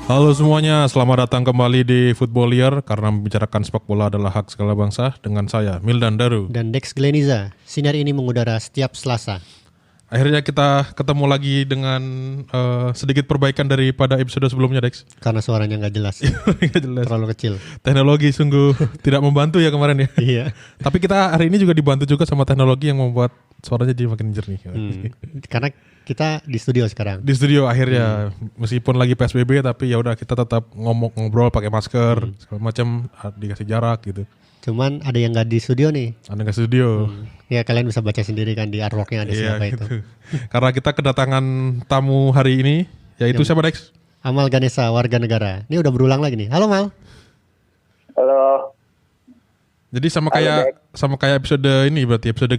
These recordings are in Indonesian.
Halo semuanya, selamat datang kembali di Footballier karena membicarakan sepak bola adalah hak segala bangsa dengan saya Mildan Daru. Dan Dex Gleniza. Sinar ini mengudara setiap Selasa. Akhirnya kita ketemu lagi dengan sedikit perbaikan daripada episode sebelumnya, Dex. Karena suaranya nggak jelas, Nggak jelas. terlalu kecil. Teknologi sungguh tidak membantu ya kemarin ya. Iya. Tapi kita hari ini juga dibantu juga sama teknologi yang membuat suaranya jadi makin jernih. Karena kita di studio sekarang. Di studio akhirnya meskipun lagi PSBB tapi ya udah kita tetap ngobrol pakai masker segala macam, dikasih jarak gitu. Cuman ada yang nggak di studio nih. Ada nggak studio? Ya kalian bisa baca sendiri kan di artworknya ada siapa gitu. itu. Karena kita kedatangan tamu hari ini yaitu siapa, Dex? Amal Ganesa, warga negara. Ini udah berulang lagi nih. Halo Mal. Halo. Jadi sama kayak episode ini berarti episode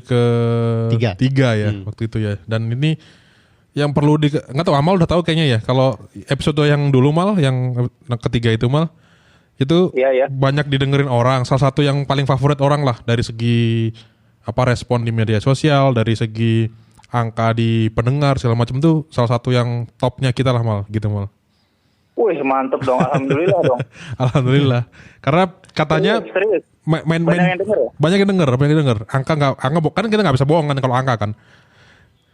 tiga ya waktu itu ya. Dan ini yang perlu nggak tahu Amal udah tahu kayaknya ya kalau episode yang dulu Mal yang ketiga itu Mal itu Iya. banyak didengerin orang. Salah satu yang paling favorit orang lah dari segi respon di media sosial, dari segi angka di pendengar segala macam tuh salah satu yang topnya kita lah Mal gitu Mal. Wih mantep dong, alhamdulillah dong. Alhamdulillah. Karena katanya Serius. main Banyak yang denger ya? banyak yang denger. Angka kan kita nggak bisa bohong kan kalau angka kan.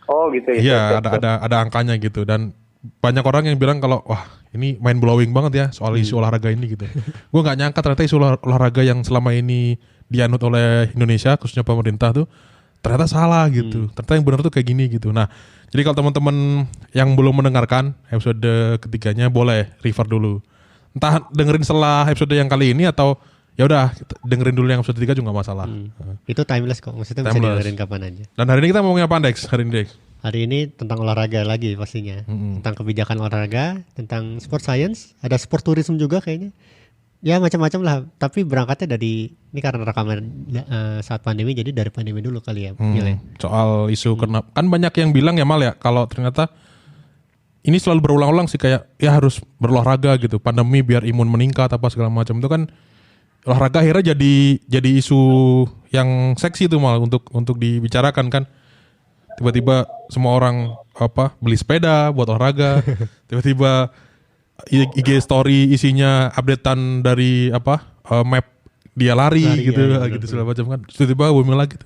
Oh gitu ya. Iya, ada angkanya gitu dan banyak orang yang bilang kalau wah ini mind blowing banget ya soal isu olahraga ini gitu. Gue nggak nyangka ternyata isu olahraga yang selama ini dianut oleh Indonesia khususnya pemerintah tuh ternyata salah gitu. Ternyata yang benar tuh kayak gini gitu. Nah, jadi kalau teman-teman yang belum mendengarkan episode ketiganya boleh refer dulu. Entah dengerin setelah episode yang kali ini atau ya udah dengerin dulu yang episode 3 juga nggak masalah. Itu timeless kok. Maksudnya bisa Timeless. dengerin kapan aja. Dan hari ini kita mau ngomongin apa, Dex? Hari ini, Dex? Hari ini tentang olahraga lagi pastinya. Tentang kebijakan olahraga, tentang sport science, ada sport tourism juga kayaknya. Ya macam-macam lah, tapi berangkatnya dari ini karena rekaman saat pandemi, jadi dari pandemi dulu kali ya. Soal isu kenapa kan banyak yang bilang ya Mal ya kalau ternyata ini selalu berulang-ulang sih kayak ya harus berolahraga gitu, pandemi biar imun meningkat apa segala macam itu kan olahraga akhirnya jadi isu yang seksi tuh Mal untuk dibicarakan kan. Tiba-tiba semua orang beli sepeda buat olahraga, tiba-tiba IG story isinya updatean dari map dia lari gitu gitu segala macam kan. Tiba-tiba booming lagi.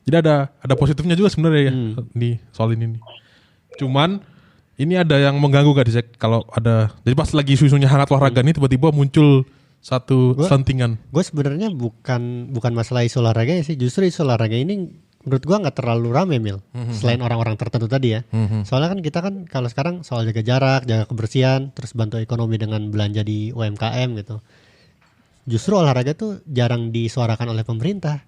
Jadi ada positifnya juga sebenarnya ya di soal ini nih. Cuman ini ada yang mengganggu gak Disek kalau ada jadi pas lagi isu-isunya hangat olahraga ini tiba-tiba muncul satu sentingan. Gue sebenarnya bukan masalah isu olahraga ya sih, justru isu olahraga ini menurut gua nggak terlalu rame Mil, selain orang-orang tertentu tadi ya. Soalnya kan kita kan kalau sekarang soal jaga jarak, jaga kebersihan, terus bantu ekonomi dengan belanja di UMKM gitu. Justru olahraga tuh jarang disuarakan oleh pemerintah,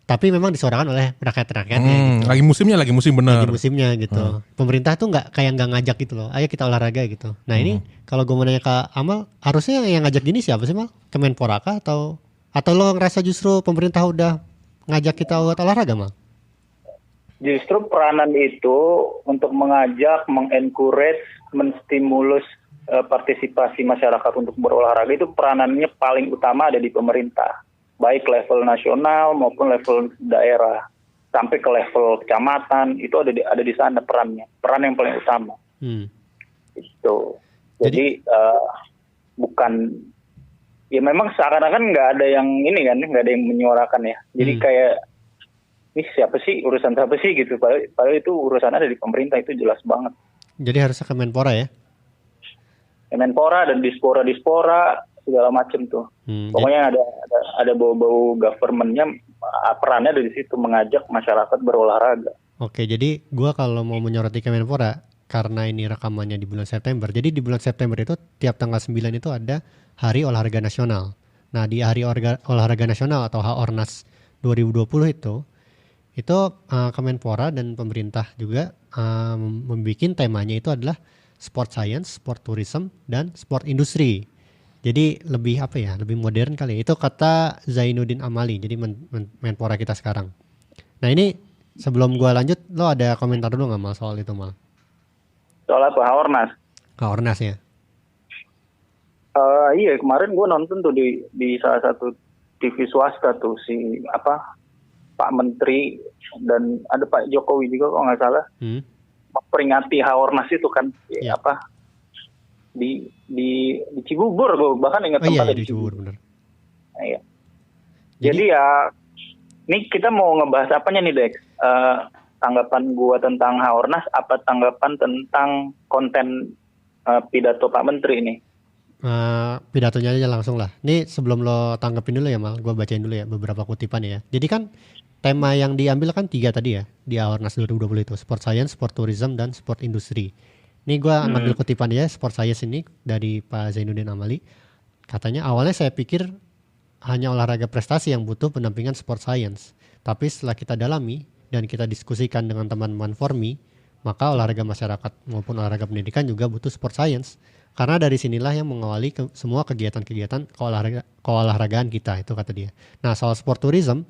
tapi memang disuarakan oleh rakyat-rakyatnya gitu. Lagi musim benar. Lagi musimnya gitu. Pemerintah tuh nggak ngajak gitu loh, ayo kita olahraga gitu. Nah ini kalau gue mau nanya ke Amal, harusnya yang ngajak gini siapa sih Mal? Kemenpora kah atau lo ngerasa justru pemerintah udah ngajak kita buat olahraga Mal? Justru peranan itu untuk mengajak, mengencourage, menstimulus partisipasi masyarakat untuk berolahraga itu peranannya paling utama ada di pemerintah. Baik level nasional maupun level daerah. Sampai ke level kecamatan itu ada di sana perannya. Peran yang paling utama. Itu. Jadi bukan ya memang seakan-akan nggak ada yang ini kan, nggak ada yang menyuarakan ya. Jadi kayak ini siapa sih, urusan siapa sih gitu. Padahal itu urusan ada di pemerintah, itu jelas banget. Jadi harusnya Kemenpora ya? Kemenpora dan dispora segala macam tuh. Pokoknya ada bau-bau governmentnya, perannya ada di situ mengajak masyarakat berolahraga. Oke, jadi gua kalau mau menyoroti Kemenpora karena ini rekamannya di bulan September. Jadi di bulan September itu tiap tanggal 9 itu ada Hari Olahraga Nasional. Nah, di Hari Olahraga Nasional atau HORNAS 2020 itu Kemenpora dan pemerintah juga membuat temanya itu adalah sport science, sport tourism, dan sport industri. Jadi lebih lebih modern kali. Itu kata Zainuddin Amali, jadi Menpora kita sekarang. Nah ini sebelum gua lanjut, lo ada komentar dulu nggak Mal soal itu Mal? Soal apa? HORNAS? HORNAS ya. Iya kemarin gue nonton tuh di salah satu TV swasta tuh Pak Menteri dan ada Pak Jokowi juga kalau nggak salah memperingati HORNAS itu kan di Cibubur, gue bahkan ingat Oh iya, tempatnya di Cibubur bener. Nah, iya. Jadi ya, nih kita mau ngebahas apanya nih Dex? Tanggapan gua tentang Haornas, apa tanggapan tentang konten pidato Pak Menteri ini? Pidatonya aja langsung lah. Nih sebelum lo tanggepin dulu ya Mal, gue bacain dulu ya beberapa kutipan ya. Jadi kan tema yang diambil kan 3 tadi ya di Haornas 2020 itu, sport science, sport tourism, dan sport industri. Nih gue ngambil kutipan ya sport science ini dari Pak Zainuddin Amali. Katanya awalnya saya pikir hanya olahraga prestasi yang butuh pendampingan sport science. Tapi setelah kita dalami dan kita diskusikan dengan teman-teman Formi, maka olahraga masyarakat maupun olahraga pendidikan juga butuh sport science. Karena dari sinilah yang mengawali semua kegiatan-kegiatan keolahragaan kita, itu kata dia. Nah soal sport tourism,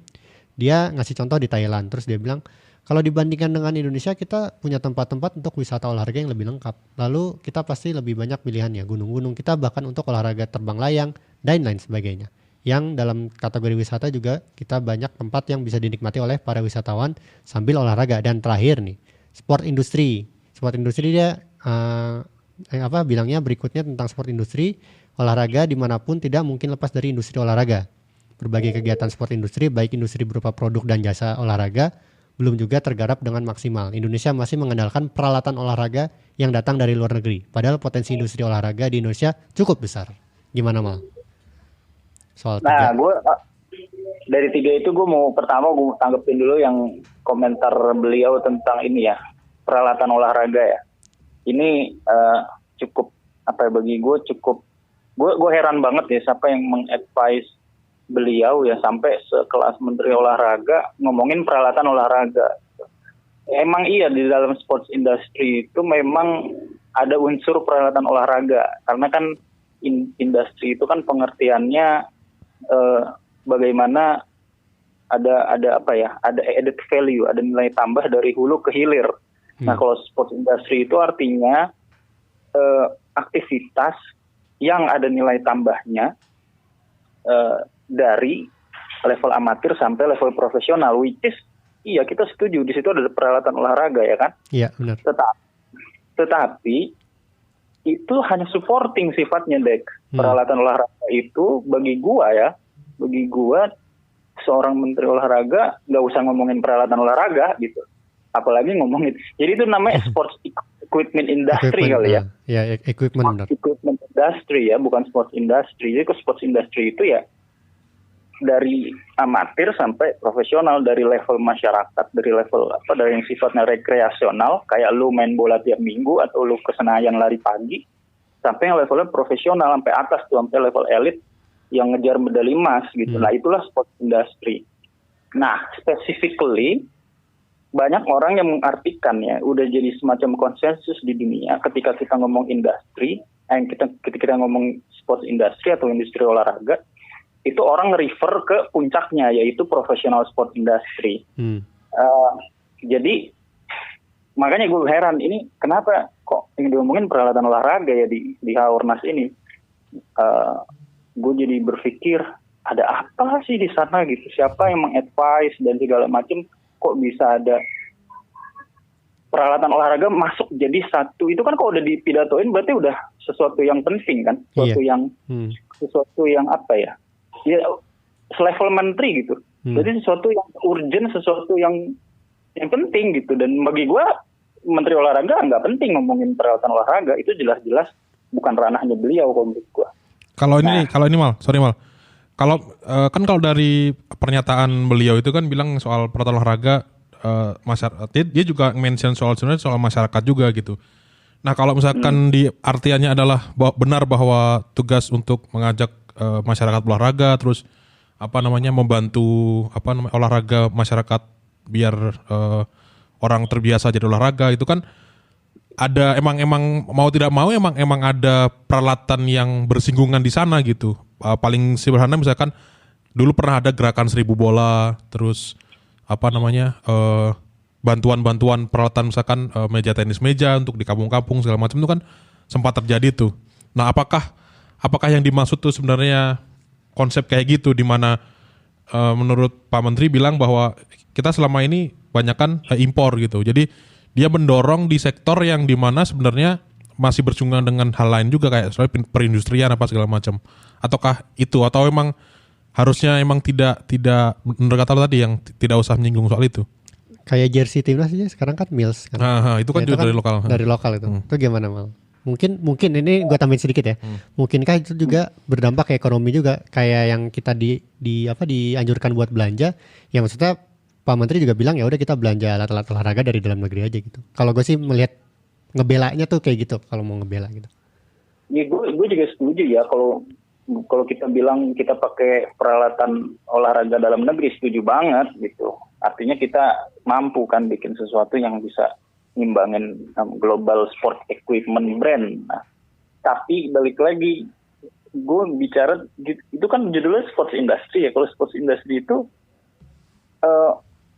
dia ngasih contoh di Thailand. Terus dia bilang, kalau dibandingkan dengan Indonesia, kita punya tempat-tempat untuk wisata olahraga yang lebih lengkap. Lalu kita pasti lebih banyak pilihannya. Gunung-gunung kita bahkan untuk olahraga terbang layang dan lain sebagainya. Yang dalam kategori wisata juga kita banyak tempat yang bisa dinikmati oleh para wisatawan sambil olahraga. Dan terakhir nih, sport industri. Sport industri dia bilangnya berikutnya tentang sport industri. Olahraga dimanapun tidak mungkin lepas dari industri olahraga. Berbagai kegiatan sport industri, baik industri berupa produk dan jasa olahraga, belum juga tergarap dengan maksimal. Indonesia masih mengandalkan peralatan olahraga yang datang dari luar negeri. Padahal potensi industri olahraga di Indonesia cukup besar. Gimana Mal? Soal Nah, gue dari 3 itu gue mau tanggepin dulu yang komentar beliau tentang ini ya, peralatan olahraga ya. Ini cukup bagi gue cukup, gue heran banget ya siapa yang mengadvise beliau ya sampai sekelas Menteri Olahraga ngomongin peralatan olahraga. Emang iya di dalam sports industry itu memang ada unsur peralatan olahraga karena kan industri itu kan pengertiannya bagaimana ada added value, ada nilai tambah dari hulu ke hilir. Nah kalau sports industry itu artinya aktivitas yang ada nilai tambahnya dari level amatir sampai level profesional, which is iya kita setuju di situ ada peralatan olahraga ya kan? Iya benar. Tetapi itu hanya supporting sifatnya Dek. Peralatan olahraga itu bagi gua seorang menteri olahraga nggak usah ngomongin peralatan olahraga gitu, apalagi ngomongin. Jadi itu namanya sports equipment industry kali ya. Ya equipment industry ya, bukan sports industry. Jadi sports industry itu ya dari amatir sampai profesional, dari level masyarakat, dari level dari yang sifatnya rekreasional kayak lu main bola tiap minggu atau lu ke Senayan lari pagi, sampai yang levelnya profesional sampai atas tuh, sampai level elit yang ngejar medali emas gitu. Nah itulah sports industry. Nah specifically banyak orang yang mengartikan ya, udah jadi semacam konsensus di dunia ketika kita ngomong industri, ketika kita ngomong sports industry atau industri olahraga, itu orang refer ke puncaknya yaitu professional sport industry. Jadi makanya gue heran ini kenapa kok yang diomongin peralatan olahraga ya di Haornas ini. Gue jadi berpikir ada apa sih di sana gitu, siapa yang mengadvise dan segala macam, kok bisa ada peralatan olahraga masuk jadi satu. Itu kan kalau udah dipidatoin berarti udah sesuatu yang penting kan, sesuatu yang apa ya, ya selevel menteri gitu. Jadi sesuatu yang urgent, sesuatu yang penting gitu. Dan bagi gue menteri olahraga nggak penting ngomongin peralatan olahraga, itu jelas-jelas bukan ranahnya beliau kalau menurut gue. Kalau ini Mal, kalau kan kalau dari pernyataan beliau itu kan bilang soal peralatan olahraga masyarakat, dia juga mention soal masyarakat juga gitu. Nah kalau misalkan di artiannya adalah benar bahwa tugas untuk mengajak masyarakat olahraga, terus membantu olahraga masyarakat biar orang terbiasa jadi olahraga, itu kan ada emang mau tidak mau emang ada peralatan yang bersinggungan di sana gitu. Paling sederhana misalkan dulu pernah ada gerakan 1000 bola, terus bantuan peralatan misalkan meja tenis meja untuk di kampung-kampung segala macam itu kan sempat terjadi tuh. Nah apakah yang dimaksud tuh sebenarnya konsep kayak gitu, di mana menurut Pak Menteri bilang bahwa kita selama ini banyak kan impor gitu. Jadi dia mendorong di sektor yang dimana sebenarnya masih bersinggungan dengan hal lain juga kayak soal perindustrian apa segala macam. Ataukah itu atau emang harusnya emang tidak menurut kata lo tadi yang tidak usah menyinggung soal itu? Kayak jersey timnas aja sekarang kan Mills kan. Itu kan juga dari lokal. Dari lokal itu. Itu gimana Mal? Mungkin ini gue tambahin sedikit ya. Mungkinkah itu juga berdampak ke ekonomi juga kayak yang kita dianjurkan buat belanja. Ya maksudnya Pak Menteri juga bilang ya udah kita belanja alat-alat olahraga dari dalam negeri aja gitu. Kalau gue sih melihat ngebelanya tuh kayak gitu kalau mau ngebela gitu. Ya gue juga setuju ya kalau kita bilang kita pakai peralatan olahraga dalam negeri, setuju banget gitu. Artinya kita mampu kan bikin sesuatu yang bisa ngimbangin global sport equipment brand. Nah, tapi balik lagi, gue bicara itu kan judulnya sports industry ya. Kalau sports industry itu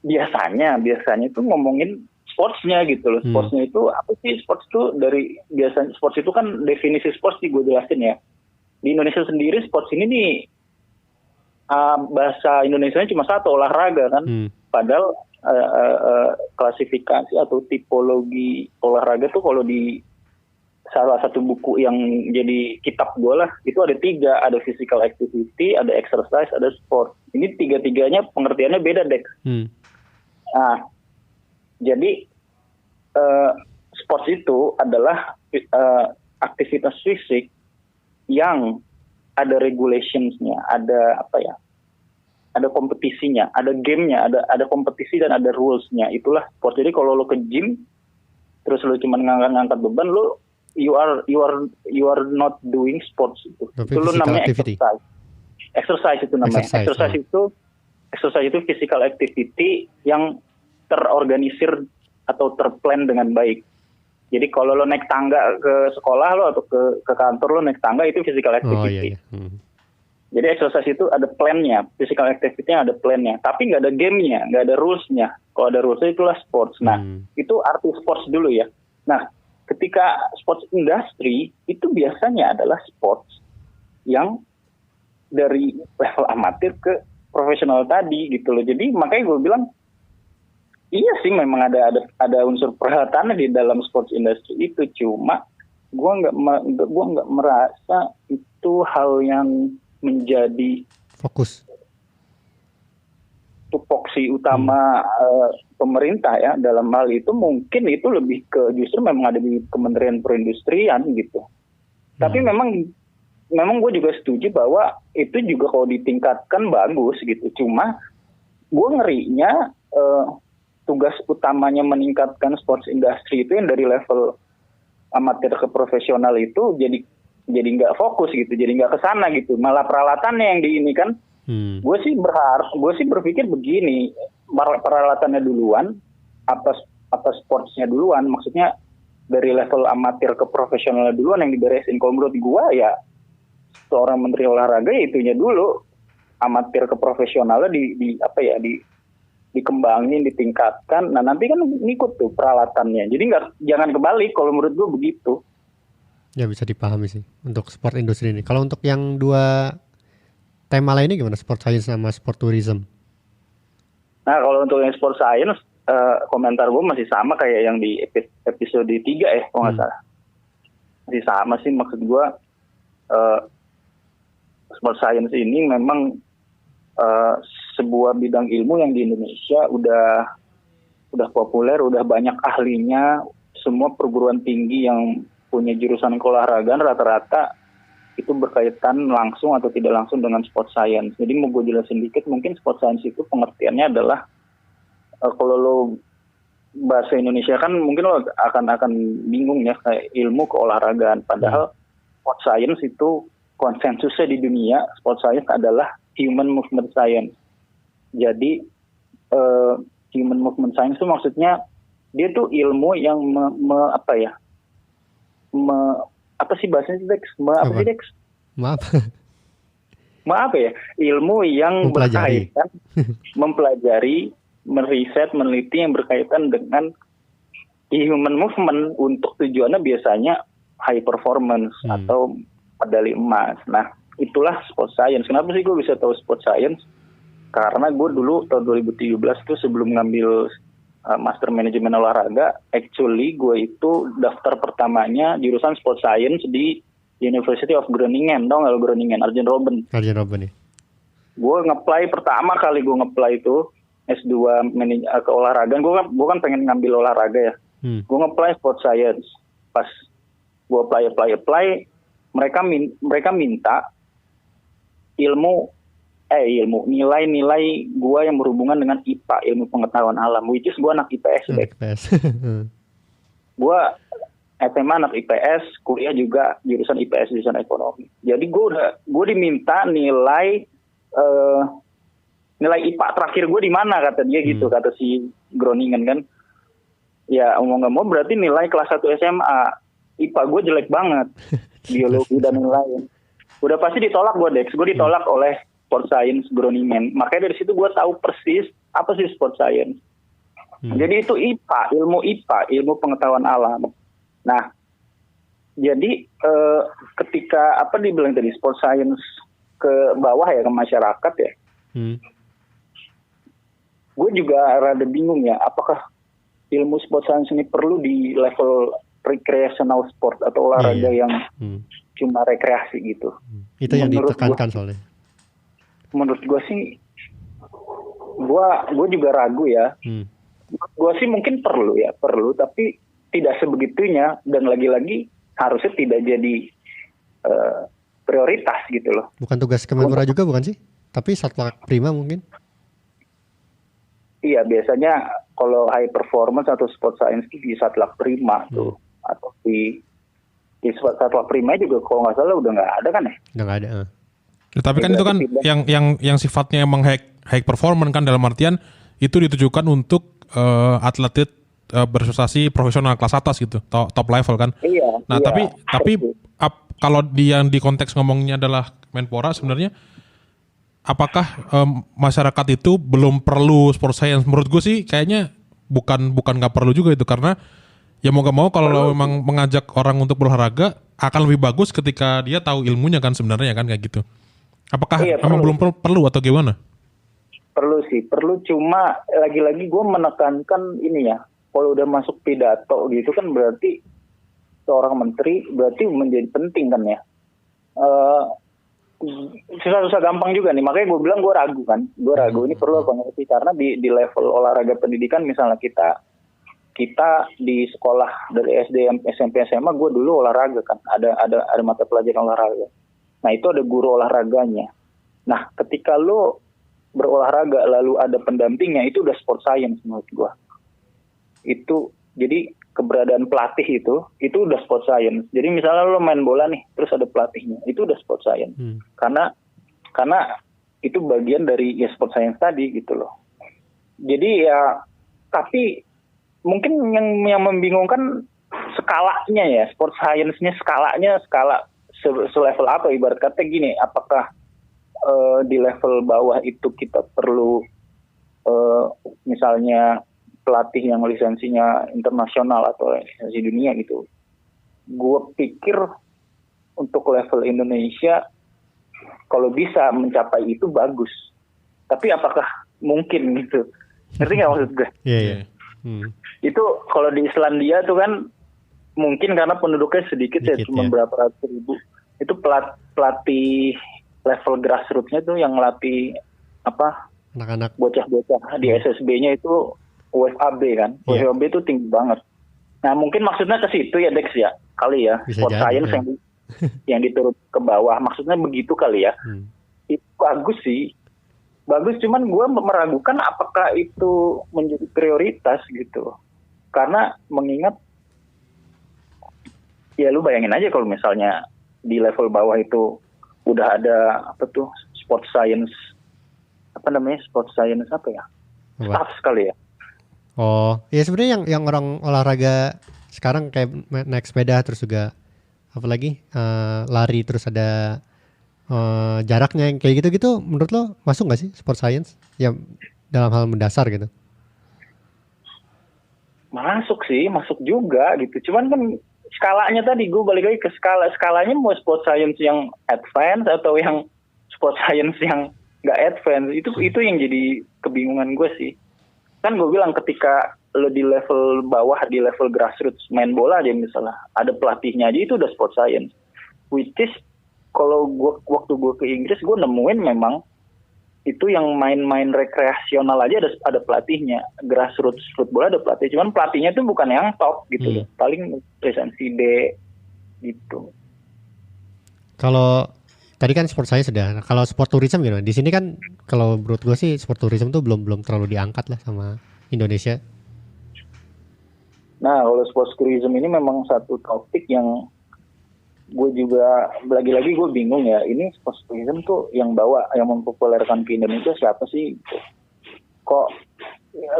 biasanya itu ngomongin sportsnya gitu loh. Sportsnya itu apa sih? Sports itu biasanya sports itu kan definisi sports gue jelasin ya. Di Indonesia sendiri sports ini nih bahasa Indonesianya cuma satu, olahraga kan. Padahal klasifikasi atau tipologi olahraga tuh kalau di salah satu buku yang jadi kitab gue lah, itu ada 3, ada physical activity, ada exercise, ada sport. Ini 3-3-nya pengertiannya beda deh. Nah, jadi sports itu adalah aktivitas fisik yang ada regulations-nya, ada ada kompetisinya, ada game-nya, ada kompetisi dan ada rules-nya. Itulah sport. Jadi kalau lo ke gym terus lo cuma ngangkat beban, lo you are not doing sports itu. Tapi itu lo namanya activity. Exercise itu namanya. Exercise itu physical activity yang terorganisir atau terplan dengan baik. Jadi kalau lo naik tangga ke sekolah lo atau ke kantor lo naik tangga, itu physical activity. Jadi exercise itu ada plan-nya, physical activity-nya ada plan-nya, tapi nggak ada game-nya, nggak ada rules-nya. Kalau ada rules-nya itulah sports. Nah, itu arti sports dulu ya. Nah, ketika sports industry itu biasanya adalah sports yang dari level amatir ke profesional tadi gitu loh. Jadi makanya gue bilang iya sih memang ada unsur peralatan di dalam sports industry itu, cuma gue nggak merasa itu hal yang menjadi fokus tupoksi utama pemerintah ya dalam hal itu. Mungkin itu lebih ke justru memang ada di Kementerian Perindustrian gitu. Tapi memang gue juga setuju bahwa itu juga kalau ditingkatkan bagus gitu. Cuma gue ngerinya tugas utamanya meningkatkan sports industry itu yang dari level amatir ke profesional itu jadi nggak fokus gitu, jadi nggak kesana gitu. Malah peralatannya yang di ini kan, gue sih berpikir begini, peralatannya duluan, apa sportsnya duluan, maksudnya dari level amatir ke profesional duluan yang diberesin. Kalau menurut gue ya seorang menteri olahraga ya itunya dulu, amatir ke profesionalnya dikembangin, ditingkatkan. Nah nanti kan ngikut tuh peralatannya. Jadi jangan kebalik kalau menurut gue begitu. Ya bisa dipahami sih untuk sport industri ini. Kalau untuk yang 2 tema lainnya gimana? Sport science sama sport tourism? Nah kalau untuk yang sport science, komentar gue masih sama kayak yang di episode 3 ya, kalau nggak salah. Masih sama sih, maksud gue sport science ini memang sebuah bidang ilmu yang di Indonesia udah populer, udah banyak ahlinya. Semua perguruan tinggi yang punya jurusan keolahragaan rata-rata itu berkaitan langsung atau tidak langsung dengan sport science. Jadi mau gue jelasin dikit, mungkin sport science itu pengertiannya adalah kalau lo bahasa Indonesia kan mungkin lo akan bingung ya, kayak ilmu keolahragaan. Padahal sport science itu konsensusnya di dunia, sport science adalah human movement science. Jadi human movement science itu maksudnya dia tuh ilmu yang apa sih bahasanya Dex? Maaf ya, ilmu yang berkaitan mempelajari, meriset, meneliti yang berkaitan dengan human movement untuk tujuannya biasanya high performance atau medali emas. Nah, itulah sport science. Kenapa sih gue bisa tahu sport science? Karena gue dulu tahun 2017 tuh sebelum ngambil Master Manajemen Olahraga. Actually gue itu daftar pertamanya jurusan Sport Science di University of Groningen. Tau nggak lo Groningen? Arjen Robben nih. Gue nge-apply pertama kali gue nge-apply itu S2 ke olahraga. Gue kan pengen ngambil olahraga ya. Gue nge-apply Sport Science. Pas gue apply, mereka minta nilai-nilai gue yang berhubungan dengan IPA, ilmu pengetahuan alam, which is gue anak IPS. Gue SMA anak IPS, kuliah juga jurusan IPS, jurusan ekonomi. Jadi gue diminta nilai IPA terakhir gue di mana, kata dia gitu, kata si Groningen kan. Ya mau nggak mau berarti nilai kelas 1 SMA IPA gue jelek banget, biologi dan lain-lain. Udah pasti ditolak gue, Dex. Gue ditolak oleh Sport Science Groningen. Makanya dari situ gue tahu persis apa sih Sport Science. Jadi itu IPA, ilmu pengetahuan alam. Nah, jadi ketika dibilang tadi Sport Science ke bawah ya, ke masyarakat ya. Gue juga rada bingung ya, apakah ilmu Sport Science ini perlu di level recreational sport atau olahraga yang cuma rekreasi gitu. Itu yang ditekankan soalnya. Menurut gue sih, gue juga ragu ya. Gue sih mungkin perlu, tapi tidak sebegitunya, dan lagi-lagi harusnya tidak jadi prioritas gitu loh. Bukan tugas Kemenpora juga bukan sih? Tapi Satlak Prima mungkin? Iya, biasanya kalau high performance atau sport science di Satlak Prima tuh, atau di Satlak Prima juga kalau nggak salah udah nggak ada kan ya? Udah nggak ada. Ya, tapi kan itu kan yang sifatnya emang high performance kan, dalam artian itu ditujukan untuk atlet berprestasi profesional kelas atas gitu, top level kan. Iya. Nah, tapi kalau yang di konteks ngomongnya adalah Menpora, sebenarnya apakah masyarakat itu belum perlu sport science? Menurut gue sih kayaknya bukan nggak perlu juga itu, karena ya mau gak mau kalau lo memang mengajak orang untuk berolahraga akan lebih bagus ketika dia tahu ilmunya kan sebenarnya kan, kayak gitu. Apakah memang belum perlu atau gimana? Perlu sih, perlu, cuma lagi-lagi gue menekankan ini ya, kalau udah masuk pidato gitu kan berarti seorang menteri berarti menjadi penting kan ya. Susah-susah gampang juga nih, makanya gue bilang gue ragu ini perlu apa nggak sih, karena di level olahraga pendidikan misalnya kita di sekolah dari SD, SMP, SMA gue dulu olahraga kan, ada mata pelajaran olahraga. Nah itu ada guru olahraganya. Nah ketika lo berolahraga lalu ada pendampingnya, itu udah sport science menurut gue. Itu jadi keberadaan pelatih itu udah sport science. Jadi misalnya lo main bola nih, terus ada pelatihnya, itu udah sport science. Karena itu bagian dari ya sport science tadi gitu loh. Jadi ya, tapi mungkin yang membingungkan skalanya ya, sport science-nya skala selevel apa, ibarat kata gini, apakah di level bawah itu kita perlu misalnya pelatih yang lisensinya internasional atau lisensi dunia gitu. Gue pikir untuk level Indonesia kalau bisa mencapai itu bagus. Tapi apakah mungkin gitu? Ngerti nggak maksud gue? Iya. Itu kalau di Islandia tuh kan mungkin karena penduduknya sedikit ya, cuma berapa ratus ribu. Itu pelatih level grassroots-nya tuh yang ngelatih anak-anak bocah-bocah di SSB-nya itu UFAB kan. UFAB itu tinggi banget. Nah mungkin maksudnya ke situ ya Dex ya, kali ya. Bisa sport science yang diturut ke bawah, maksudnya begitu kali ya. Itu bagus sih. Bagus, cuman gue meragukan apakah itu menjadi prioritas gitu. Karena mengingat, ya lu bayangin aja kalau misalnya di level bawah itu udah ada sport science, staff sekali ya. Oh, ya sebenarnya yang orang olahraga sekarang kayak naik sepeda, terus juga apalagi lari, terus ada jaraknya yang kayak gitu-gitu, menurut lo masuk nggak sih sport science ya dalam hal mendasar gitu? Masuk sih, masuk juga gitu. Cuman kan skalanya tadi, gue balik lagi ke skalanya mau sport science yang advance atau yang sport science yang nggak advance, itu yang jadi kebingungan gue sih. Kan gue bilang ketika lo di level bawah, di level grassroots main bola aja misalnya, ada pelatihnya aja, itu udah sport science. Which is kalau waktu gue ke Inggris, gue nemuin memang itu yang main-main rekreasional aja ada pelatihnya, grassroots football ada pelatih, cuman pelatihnya tuh bukan yang top gitu loh, paling presensi D gitu. Kalau tadi kan sport saya sudah, kalau sport tourism gimana? Di sini kan kalau menurut gue sih sport tourism tuh belum terlalu diangkat lah sama Indonesia. Nah, kalau sports tourism ini memang satu topik yang gue juga lagi-lagi gue bingung ya. Ini sports tourism tuh yang mempopulerkan ke Indonesia siapa sih? Kok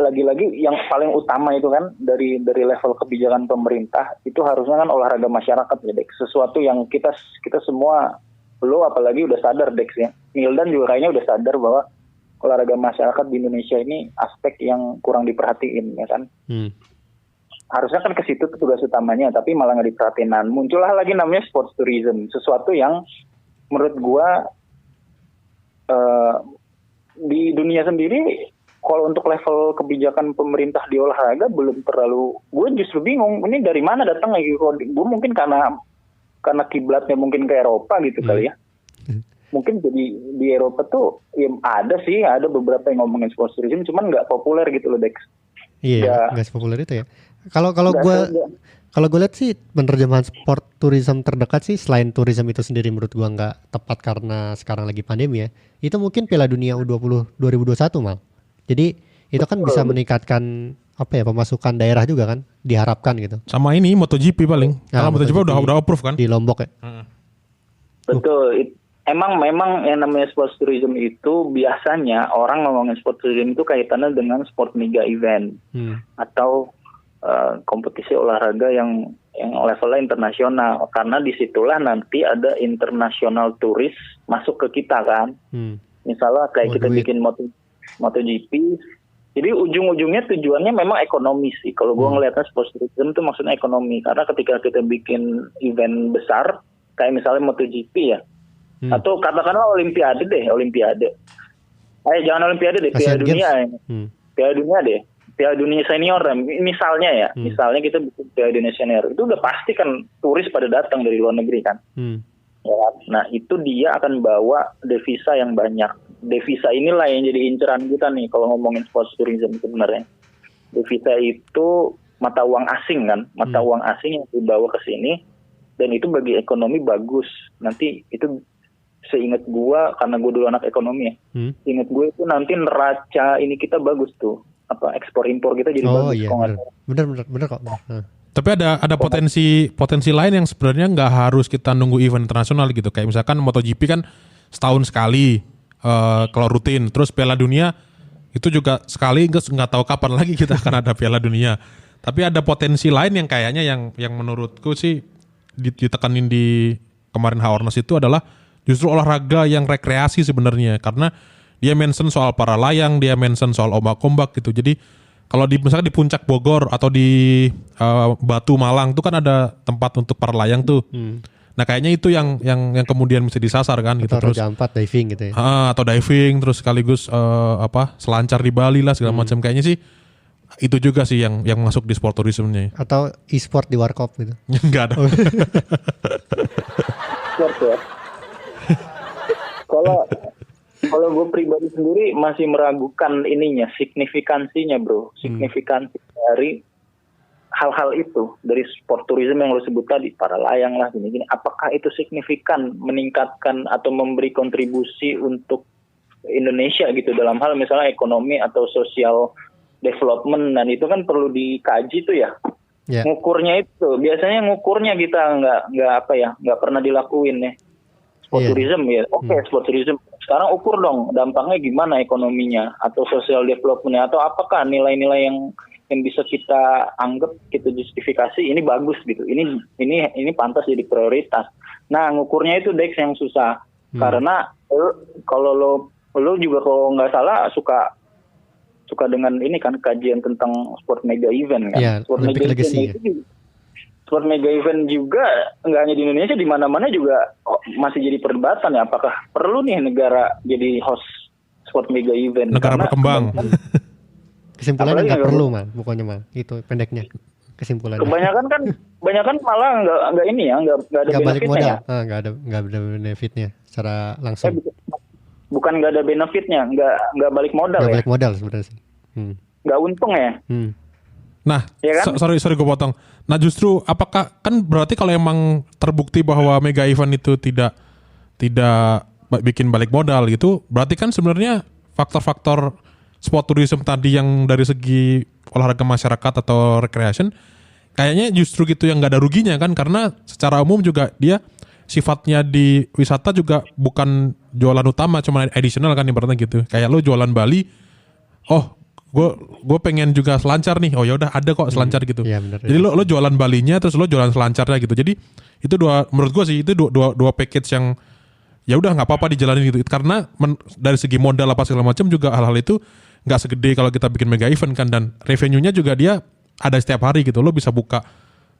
lagi-lagi yang paling utama itu kan dari level kebijakan pemerintah itu harusnya kan olahraga masyarakat ya, Dex. Sesuatu yang kita semua, lo apalagi udah sadar, Dex ya. Mildan juga kayaknya udah sadar bahwa olahraga masyarakat di Indonesia ini aspek yang kurang diperhatiin ya kan. Harusnya kan ke situ tugas utamanya, tapi malah nggak diperhatiin. Nah, muncullah lagi namanya sports tourism, sesuatu yang menurut gua di dunia sendiri kalau untuk level kebijakan pemerintah di olahraga belum terlalu. Gue justru bingung ini dari mana datang lagi. Gue mungkin karena kiblatnya mungkin ke Eropa gitu kali ya. Mungkin jadi di Eropa tuh ya ada beberapa yang ngomongin sports tourism, cuman nggak populer gitu loh, Dex. Iya, nggak sepopuler itu ya. Kalau gue lihat sih penerjemahan sport tourism terdekat sih selain tourism itu sendiri menurut gue nggak tepat karena sekarang lagi pandemi ya. Itu mungkin Piala Dunia U20 2021 mal. Jadi itu kan bisa meningkatkan pemasukan daerah juga kan, diharapkan gitu. Sama ini MotoGP paling. Karena MotoGP udah approve kan di Lombok ya. Betul. Memang yang namanya sports tourism itu biasanya orang ngomongin sports tourism itu kaitannya dengan sport mega event atau kompetisi olahraga yang levelnya internasional, karena disitulah nanti ada international turis masuk ke kita kan. Misalnya kayak kita bikin MotoGP, jadi ujung-ujungnya tujuannya memang ekonomi sih. Kalau gue ngelihatnya sports tourism itu maksudnya ekonomi, karena ketika kita bikin event besar kayak misalnya MotoGP ya, atau katakanlah Olimpiade. Jangan Olimpiade deh, Piala Dunia. Piala Dunia deh. Piala Dunia senior misalnya ya, misalnya kita bikin Piala Dunia senior, itu udah pasti kan turis pada datang dari luar negeri kan. Ya, nah itu dia akan bawa devisa yang banyak. Devisa inilah yang jadi inceran kita nih kalau ngomongin sports tourism sebenarnya. Devisa itu mata uang asing kan, mata uang asing yang dibawa ke sini, dan itu bagi ekonomi bagus. Nanti itu seingat gua, karena gua dulu anak ekonomi ya, seingat gua itu nanti neraca ini kita bagus tuh. Ekspor impor kita jadi bagus. Iya, bener kok. Tapi ada potensi lain yang sebenarnya nggak harus kita nunggu event internasional gitu. Kayak misalkan MotoGP kan setahun sekali kalau rutin. Terus Piala Dunia itu juga sekali, nggak tahu kapan lagi kita akan ada Piala Dunia. Tapi ada potensi lain yang kayaknya yang menurutku sih ditekanin di kemarin Haornas itu adalah justru olahraga yang rekreasi sebenarnya, karena dia mention soal para layang, dia mention soal ombak-ombak gitu. Jadi kalau misalnya di puncak Bogor atau di Batu Malang tuh kan ada tempat untuk para layang tuh. Nah kayaknya itu yang kemudian mesti disasar kan gitu. Atau terus Raja Ampat diving gitu ya. Atau diving, terus sekaligus selancar di Bali lah segala macam. Kayaknya sih itu juga sih yang masuk di sport tourism-nya. Atau e-sport di Warkop gitu. Enggak ada. Sport ya. Kalau gue pribadi sendiri masih meragukan signifikansinya bro. Signifikansi dari hal-hal itu, dari sport tourism yang lo sebut tadi, para layang lah gini-gini. Apakah itu signifikan meningkatkan atau memberi kontribusi untuk Indonesia gitu dalam hal misalnya ekonomi atau social development, dan itu kan perlu dikaji tuh ya. Yeah. Ngukurnya itu, biasanya ngukurnya kita nggak pernah dilakuin ya. Sport tourism ya, sport tourism. Sekarang ukur dong dampaknya gimana ekonominya atau social development-nya, atau apakah nilai-nilai yang bisa kita anggap, kita justifikasi ini bagus gitu. Ini pantas jadi prioritas. Nah, ngukurnya itu Dex yang susah. Karena kalau lo juga kalau nggak salah suka dengan ini kan kajian tentang sport mega event kan. Yeah, sport mega event itu sport mega event juga nggak hanya di Indonesia, di mana-mana juga masih jadi perdebatan ya, apakah perlu nih negara jadi host sport mega event. Negara berkembang. Kesimpulannya Apalagi nggak nggak perlu mal, pokoknya mal. Itu pendeknya kesimpulannya. Kebanyakan malah nggak ini ya, nggak ada Nggak balik benefitnya modal. ya. Nggak ada benefitnya secara Eh, langsung. bukan nggak ada benefitnya, nggak balik modal Nggak ya, balik modal sebenarnya sih. nggak untung ya. Nah, Ya kan? sorry gue potong. Nah justru apakah kan berarti kalau emang terbukti bahwa mega event itu tidak bikin balik modal gitu, berarti kan sebenarnya faktor-faktor sport tourism tadi yang dari segi olahraga masyarakat atau recreation kayaknya justru gitu yang nggak ada ruginya kan, karena secara umum juga dia sifatnya di wisata juga bukan jualan utama, cuma additional kan ibaratnya gitu. Kayak lo jualan Bali, oh gue pengen juga selancar nih, oh ya udah ada kok selancar gitu. Iya, benar. Jadi lo jualan Balinya terus lo jualan selancarnya gitu. Jadi itu menurut gue sih itu dua package yang ya udah nggak apa-apa dijalanin gitu, karena dari segi modal apa segala macam juga hal-hal itu nggak segede kalau kita bikin mega event kan, dan revenue-nya juga dia ada setiap hari gitu. Lo bisa buka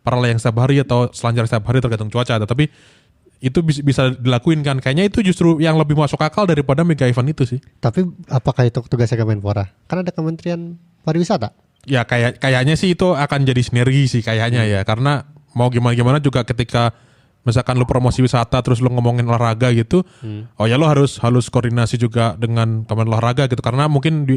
para layang setiap hari atau selancar setiap hari tergantung cuaca, tapi itu bisa dilakuin kan. Kayaknya itu justru yang lebih masuk akal daripada mega event itu sih. Tapi apakah itu tugasnya Kemenpora? Kan ada Kementerian Pariwisata. Ya kayaknya sih itu akan jadi sinergi sih kayaknya ya, karena mau gimana juga ketika misalkan lu promosi wisata terus lu ngomongin olahraga gitu, oh ya lu harus koordinasi juga dengan teman olahraga gitu, karena mungkin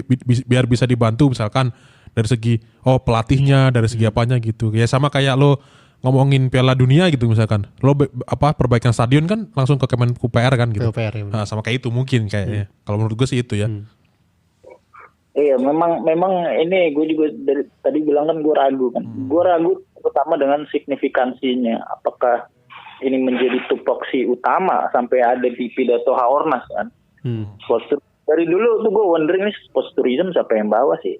biar bisa dibantu misalkan dari segi pelatihnya, dari segi apanya gitu. Ya sama kayak lu ngomongin Piala Dunia gitu misalkan, lo perbaikan stadion kan langsung ke Kemenku PR kan gitu. PUPR, ya benar. Nah, sama kayak itu mungkin kayaknya. Kalau menurut gue sih itu ya. Iya, memang ini gue juga dari tadi bilang kan gue ragu kan. Gue ragu pertama dengan signifikansinya. Apakah ini menjadi tupoksi utama sampai ada di pidato Haornas kan? Dari dulu tuh gue wondering nih sports tourism siapa yang bawa sih?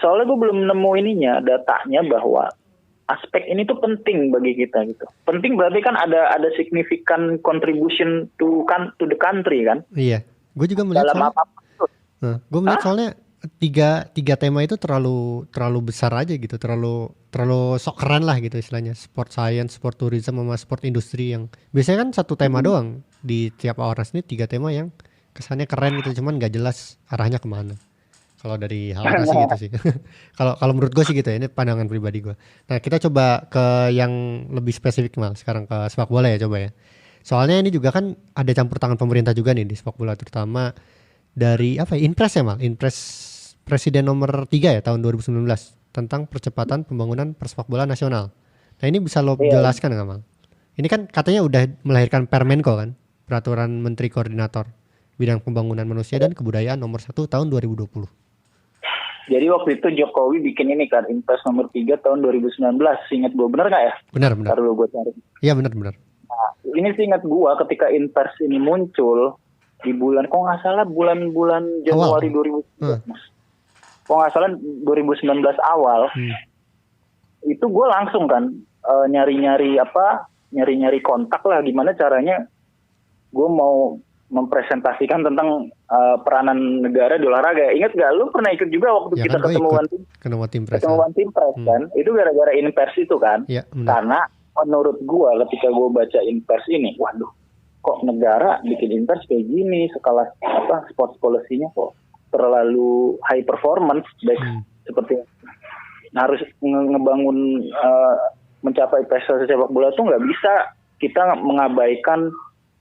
Soalnya gue belum nemu ininya, datanya bahwa aspek ini tuh penting bagi kita gitu. Penting berarti kan ada significant contribution to the country kan? Iya, gue juga melihat Dalam soalnya, apa-apa tuh. gue melihat soalnya tiga tema itu terlalu besar aja gitu, terlalu sok keren lah gitu istilahnya. Sport science, sport tourism, sama sport industri yang biasanya kan satu tema doang di tiap Awareness ini, 3 tema yang kesannya keren gitu, cuman nggak jelas arahnya kemana. Kalau dari Awareness sih gitu sih. Kalau menurut gue sih gitu ya, ini pandangan pribadi gue. Nah kita coba ke yang lebih spesifik mal, sekarang ke sepak bola ya coba ya. Soalnya ini juga kan ada campur tangan pemerintah juga nih di sepak bola, terutama dari Inpres ya mal, Inpres Presiden nomor 3 ya tahun 2019 tentang percepatan pembangunan persepak bola nasional. Nah ini bisa lo jelaskan nggak mal? Ini kan katanya udah melahirkan Permenko kan, Peraturan Menteri Koordinator Bidang Pembangunan Manusia dan Kebudayaan nomor 1 tahun 2020. Jadi waktu itu Jokowi bikin ini kan, Inpres nomor 3 tahun 2019. Ingat gue benar nggak ya? Benar. Ntar dulu gue cari. Iya benar. Nah, ini sih ingat gue ketika Inpres ini muncul di bulan, kok nggak salah bulan Januari 2019. Kok nggak salah 2019 awal. Itu gue langsung kan nyari-nyari kontak lah, gimana caranya gue mau mempresentasikan tentang peranan negara di olahraga. Ingat gak, lu pernah ikut juga waktu Ya kita kan, ketemu One Team Press kan? Itu gara-gara Inpers itu kan? Ya, karena menurut gua ketika gua baca Inpers ini, waduh, kok negara bikin Inpers kayak gini, skala sports policy-nya kok terlalu high performance, baik seperti harus ngebangun mencapai prestasi sepak bola tuh nggak bisa kita mengabaikan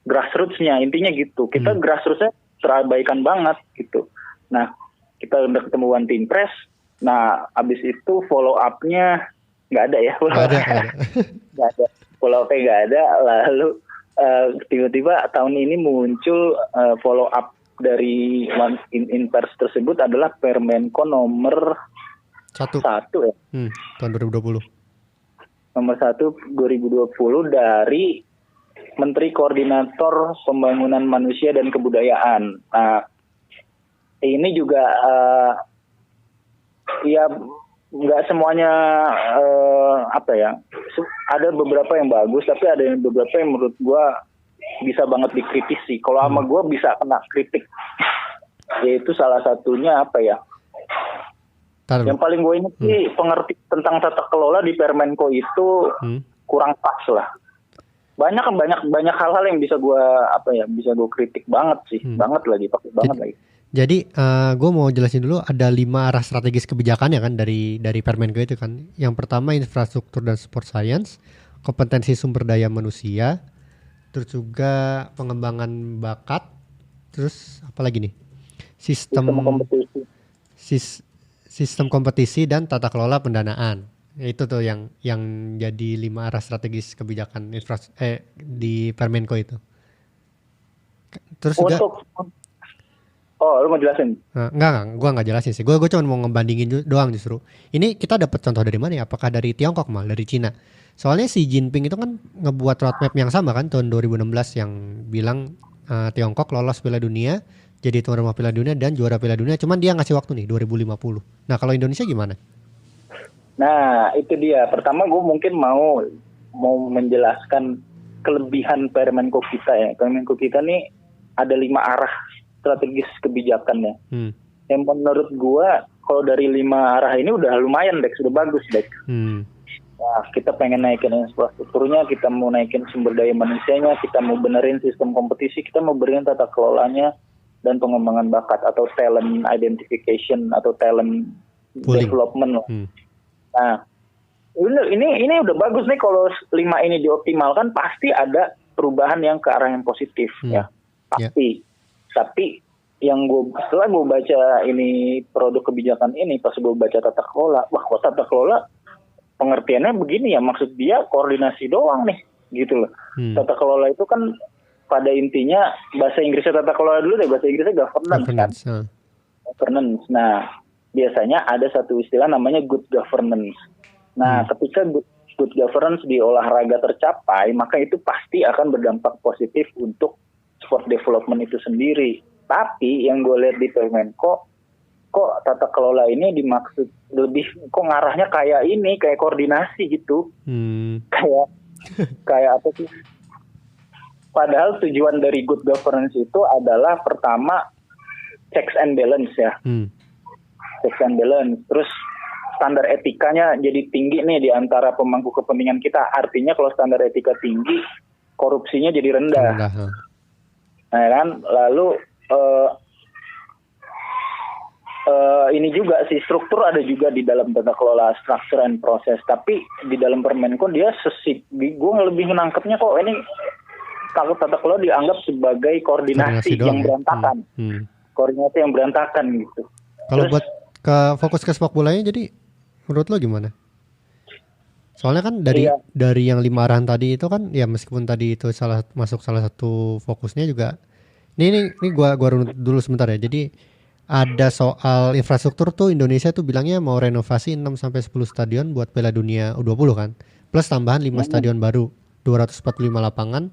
grassroots-nya, intinya gitu. Kita grassroots-nya terabaikan banget gitu. Nah, kita udah ketemu One Team Press. Nah, abis itu follow up-nya nggak ada ya. Nggak ada. Follow up-nya nggak ada. Lalu tiba-tiba tahun ini muncul follow up dari One Team Press tersebut adalah Permenko nomor 1 ya. Tahun 2020. Nomor 1 2020 dari Menteri Koordinator Pembangunan Manusia dan Kebudayaan. Nah, ini juga ya nggak semuanya ada beberapa yang bagus, tapi ada beberapa yang menurut gua bisa banget dikritisi. Kalau sama gua bisa kena kritik, yaitu salah satunya yang paling gue ingat sih pengertian tentang tata kelola di Permenko itu kurang pas lah. Banyak hal-hal yang bisa gue kritik banget sih, banget lagi. Jadi gue mau jelasin dulu ada 5 arah strategis kebijakan ya kan dari Permenko itu kan. Yang pertama infrastruktur dan sport science, kompetensi sumber daya manusia, terus juga pengembangan bakat, terus apa lagi nih? Sistem kompetisi. Sistem kompetisi dan tata kelola pendanaan. Itu tuh yang jadi 5 arah strategis kebijakan di Permenko itu. Terus juga lu mau jelasin? Enggak, gue nggak jelasin sih. Gue cuma mau ngebandingin doang justru. Ini kita dapat contoh dari mana ya? Apakah dari Tiongkok malah dari Cina? Soalnya Xi Jinping itu kan ngebuat roadmap yang sama kan tahun 2016 yang bilang Tiongkok lolos Piala Dunia, jadi tuan rumah Piala Dunia dan juara Piala Dunia. Cuman dia ngasih waktu nih 2050. Nah kalau Indonesia gimana? Nah itu dia. Pertama gue mungkin mau menjelaskan kelebihan Permenko kita ya. Permenko kita nih ada 5 arah strategis kebijakannya. Yang menurut gua kalau dari 5 arah ini udah lumayan Dex, sudah bagus Dex. Nah, kita pengen naikin infrastrukturnya, kita mau naikin sumber daya manusianya, kita mau benerin sistem kompetisi, kita mau benerin tata kelolanya dan pengembangan bakat atau talent identification atau talent development. Nah, ini udah bagus nih kalau 5 ini dioptimalkan pasti ada perubahan yang ke arah yang positif ya. Pasti. Tapi yang setelah gue baca ini produk kebijakan ini, pas gue baca tata kelola, wah kok tata kelola pengertiannya begini ya, maksud dia koordinasi doang nih, gitu loh. Tata kelola itu kan pada intinya bahasa Inggrisnya tata kelola dulu deh, bahasa Inggrisnya governance. Governance. Nah, biasanya ada satu istilah namanya good governance. Nah, ketika good governance di olahraga tercapai, maka itu pasti akan berdampak positif untuk sport development itu sendiri. Tapi yang gue lihat di Permenko, kok tata kelola ini dimaksud lebih, kok ngarahnya kayak ini, kayak koordinasi gitu. Kayak apa sih? Padahal tujuan dari good governance itu adalah pertama checks and balance ya. Checks and balance. Terus standar etikanya jadi tinggi nih di antara pemangku kepentingan kita. Artinya kalau standar etika tinggi, korupsinya jadi rendah. Nah kan, lalu ini juga sih struktur ada juga di dalam tata kelola structure and process. Tapi di dalam Permenko dia gue lebih menangkapnya kok ini kalau tata kelola dianggap sebagai koordinasi yang berantakan. Koordinasi yang berantakan gitu. Kalau buat fokus ke sepak bolanya, jadi menurut lo gimana? Soalnya kan dari yang 5 arahan tadi itu kan ya meskipun tadi itu masuk salah satu fokusnya juga. Ini gua runut dulu sebentar ya. Jadi ada soal infrastruktur tuh Indonesia tuh bilangnya mau renovasi 6 sampai 10 stadion buat Piala Dunia U20 kan. Plus tambahan 5 stadion baru, 245 lapangan,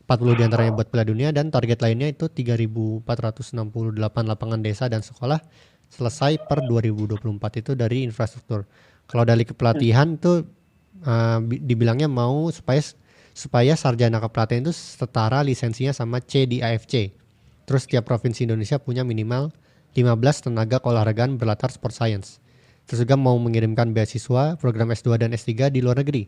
40 diantaranya buat Piala Dunia dan target lainnya itu 3.468 lapangan desa dan sekolah selesai per 2024 itu dari infrastruktur. Kalau dari kepelatihan tuh dibilangnya mau supaya sarjana kepelatihan itu setara lisensinya sama C di AFC. Terus tiap provinsi Indonesia punya minimal 15 tenaga keolahragaan berlatar sport science. Terus juga mau mengirimkan beasiswa program S2 dan S3 di luar negeri.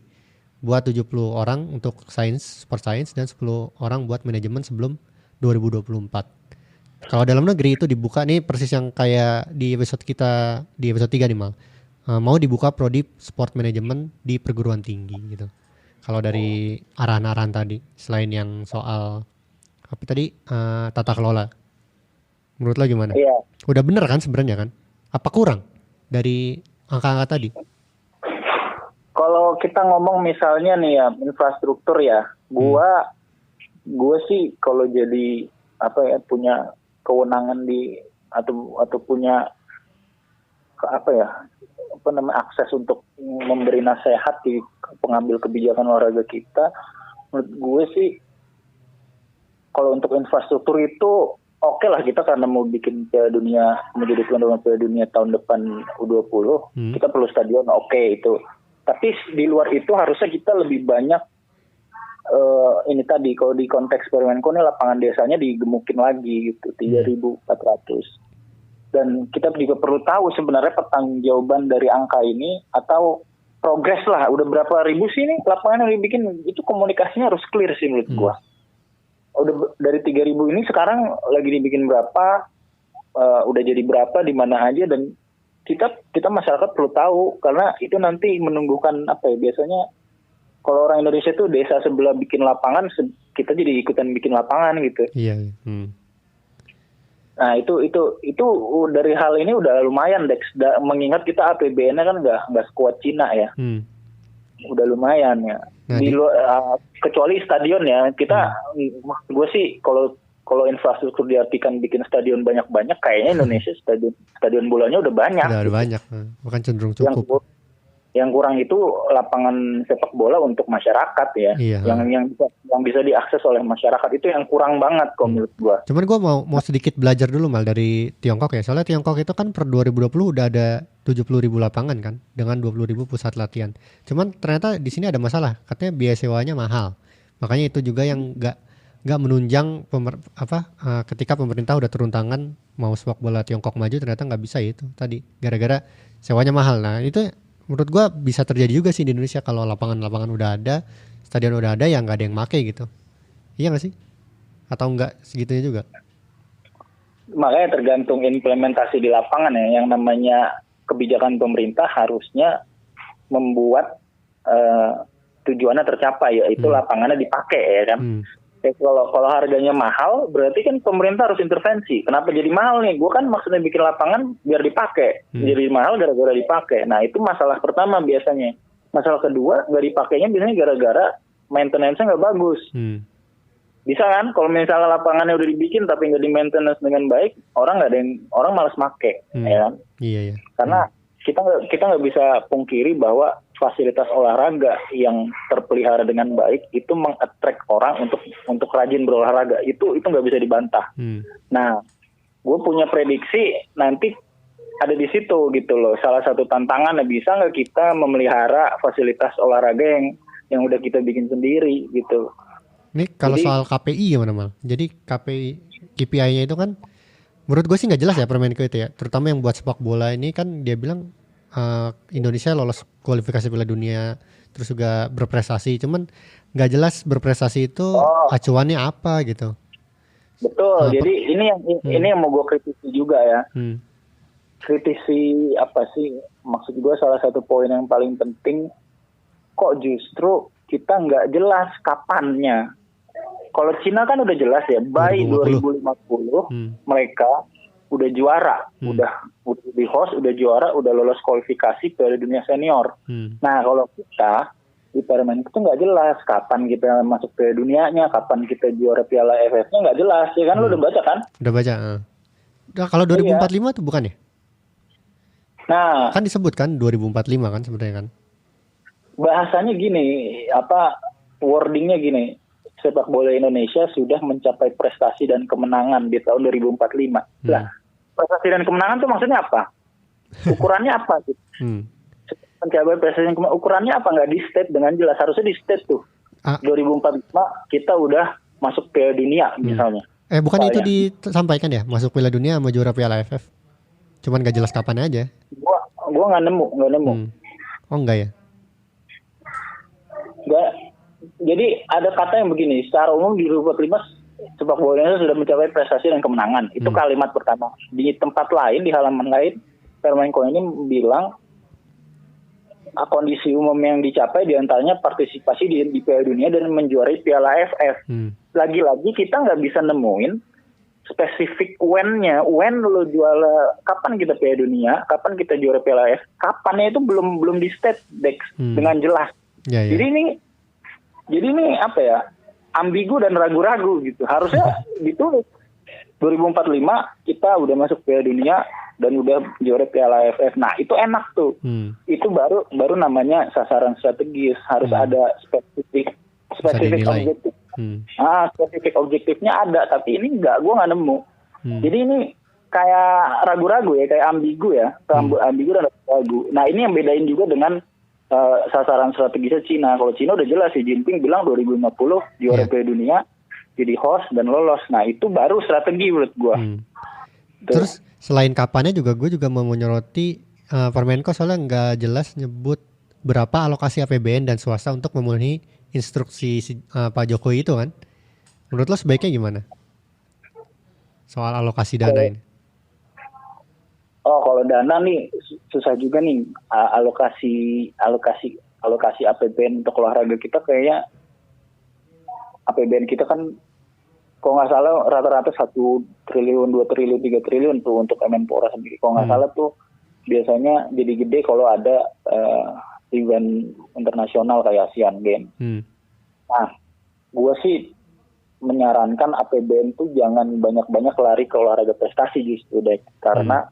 Buat 70 orang untuk sport science dan 10 orang buat manajemen sebelum 2024. Kalau dalam negeri itu dibuka nih persis yang kayak di episode kita di episode 3 nih Mal. Mau dibuka prodi sport management di perguruan tinggi gitu. Kalau dari arahan-arahan tadi, selain yang soal apa tadi tata kelola, menurut lo gimana? Iya. Udah bener kan sebenarnya kan? Apa kurang dari angka-angka tadi? Kalau kita ngomong misalnya nih ya infrastruktur ya, gue sih kalau jadi punya kewenangan atau punya akses untuk memberi nasihat di pengambil kebijakan olahraga kita, menurut gue sih kalau untuk infrastruktur itu oke lah kita karena mau bikin Piala Dunia, menjadi tuan rumah Piala Dunia tahun depan U20, kita perlu stadion, oke itu. Tapi di luar itu harusnya kita lebih banyak ini tadi kalau di konteks Permenko ini lapangan desanya digemukin lagi gitu 3.400. Dan kita juga perlu tahu sebenarnya pertanggungjawaban dari angka ini atau progres lah. Udah berapa ribu sih ini lapangan yang dibikin, itu komunikasinya harus clear sih menurut gua. Udah dari 3.000 ini sekarang lagi dibikin berapa, udah jadi berapa di mana aja, dan kita masyarakat perlu tahu, karena itu nanti menumbuhkan apa ya, biasanya kalau orang Indonesia tuh desa sebelah bikin lapangan, kita jadi ikutan bikin lapangan gitu. Iya. Nah itu dari hal ini udah lumayan, Dex. Mengingat kita APBN-nya kan nggak sekuat Cina ya. Udah lumayan ya. Nah, Kecuali stadion ya, kita gue sih kalau infrastruktur diartikan bikin stadion banyak-banyak, kayaknya Indonesia stadion bolanya udah banyak. Udah banyak, bukan cenderung cukup. Yang kurang itu lapangan sepak bola untuk masyarakat ya, iya. yang bisa diakses oleh masyarakat, itu yang kurang banget kok menurut gua. Cuman gua mau sedikit belajar dulu Mal dari Tiongkok ya, soalnya Tiongkok itu kan per 2020 udah ada 70.000 lapangan kan, dengan 20.000 pusat latihan. Cuman ternyata di sini ada masalah, katanya biaya sewanya mahal, makanya itu juga yang nggak menunjang ketika pemerintah udah turun tangan mau sepak bola Tiongkok maju, ternyata nggak bisa itu tadi gara-gara sewanya mahal. Nah itu menurut gua bisa terjadi juga sih di Indonesia kalau lapangan udah ada, stadion udah ada, yang nggak ada yang make gitu. Iya nggak sih? Atau nggak segitunya juga? Makanya tergantung implementasi di lapangan ya. Yang namanya kebijakan pemerintah harusnya membuat tujuannya tercapai, yaitu lapangannya dipakai ya kan. Kalau harganya mahal, berarti kan pemerintah harus intervensi. Kenapa jadi mahal nih? Gue kan maksudnya bikin lapangan biar dipakai. Jadi mahal gara-gara dipakai. Nah itu masalah pertama biasanya. Masalah kedua, nggak dipakainya biasanya gara-gara maintenance-nya nggak bagus. Bisa kan? Kalau misalnya lapangannya udah dibikin tapi nggak di maintenance dengan baik, orang malas make, ya kan? Iya. Karena kita nggak bisa pungkiri bahwa fasilitas olahraga yang terpelihara dengan baik itu meng-attract orang untuk rajin berolahraga, itu nggak bisa dibantah. Nah, gue punya prediksi nanti ada di situ gitu loh. Salah satu tantangan, bisa nggak kita memelihara fasilitas olahraga yang udah kita bikin sendiri gitu. Ini kalau soal KPI gimana Mal? Jadi KPI-nya itu kan menurut gue sih nggak jelas ya Permenko itu ya. Terutama yang buat sepak bola ini kan dia bilang Indonesia lolos kualifikasi Piala Dunia, terus juga berprestasi. Cuman nggak jelas berprestasi itu acuannya apa gitu. Betul. Jadi ini yang mau gue kritisi juga ya. Kritisi apa sih? Maksud gue salah satu poin yang paling penting, kok justru kita nggak jelas kapannya. Kalau Cina kan udah jelas ya, by 2050 mereka udah juara, udah di host, udah juara, udah lolos kualifikasi Piala Dunia Senior. Nah kalau kita di Permenko itu nggak jelas kapan kita masuk Piala Dunianya, kapan kita juara Piala AFF-nya nggak jelas, ya kan? Lo udah baca kan? Udah baca. Nah, kalau 2045 tuh bukan ya? Nah kan disebut kan 2045 kan sebenarnya kan? Bahasanya gini, wordingnya gini. Sepak bola Indonesia sudah mencapai prestasi dan kemenangan di tahun 2045. Lah, prestasi dan kemenangan itu maksudnya apa? Ukurannya apa? Gitu? Mencapai prestasi dan kemenangan, ukurannya apa? Nggak di state dengan jelas. Harusnya di state tuh. 2045 kita udah masuk Piala Dunia misalnya. Bukan itu disampaikan ya? Masuk Piala Dunia sama juara Piala AFF. Cuman nggak jelas kapan aja. Gua nggak nemu. Oh enggak ya? Enggak. Jadi ada kata yang begini, secara umum di 2045 sepak bola Indonesia sudah mencapai prestasi dan kemenangan. Itu kalimat pertama. Di tempat lain, di halaman lain, Permenko ini bilang kondisi umum yang dicapai diantaranya partisipasi di Piala Dunia dan menjuarai Piala AFF. Lagi-lagi kita nggak bisa nemuin spesifik when-nya. When lo juara, kapan kita Piala Dunia, kapan kita juara Piala AFF, kapannya itu belum di state Dex dengan jelas. Ya. Jadi ini apa ya, ambigu dan ragu-ragu gitu. Harusnya ditulis 2045 kita udah masuk Piala Dunia dan udah juara Piala AFF. Nah itu enak tuh. Itu baru namanya sasaran strategis. Harus ada spesifik objektif. Spesifik objektifnya ada, tapi ini gue nggak nemu. Jadi ini kayak ragu-ragu ya, kayak ambigu ya, ambigu dan ragu. Nah ini yang bedain juga dengan sasaran strategisnya Cina. Kalau Cina udah jelas, Xi Jinping bilang 2050 juara Piala Dunia, jadi host dan lolos. Nah itu baru strategi menurut gue. Terus selain kapannya juga gue juga mau menyoroti Permenko soalnya nggak jelas nyebut berapa alokasi APBN dan swasta untuk memenuhi instruksi Pak Jokowi itu kan. Menurut lo sebaiknya gimana soal alokasi dana ini? kalau dana nih susah juga nih alokasi APBN untuk olahraga kita. Kayaknya APBN kita kan kalau nggak salah rata-rata 1 triliun, 2 triliun, 3 triliun tuh untuk Kemenpora sendiri. Kalau nggak salah tuh biasanya jadi gede kalau ada event internasional kayak Asian Games. Nah, gue sih menyarankan APBN tuh jangan banyak-banyak lari ke olahraga prestasi justru deh, karena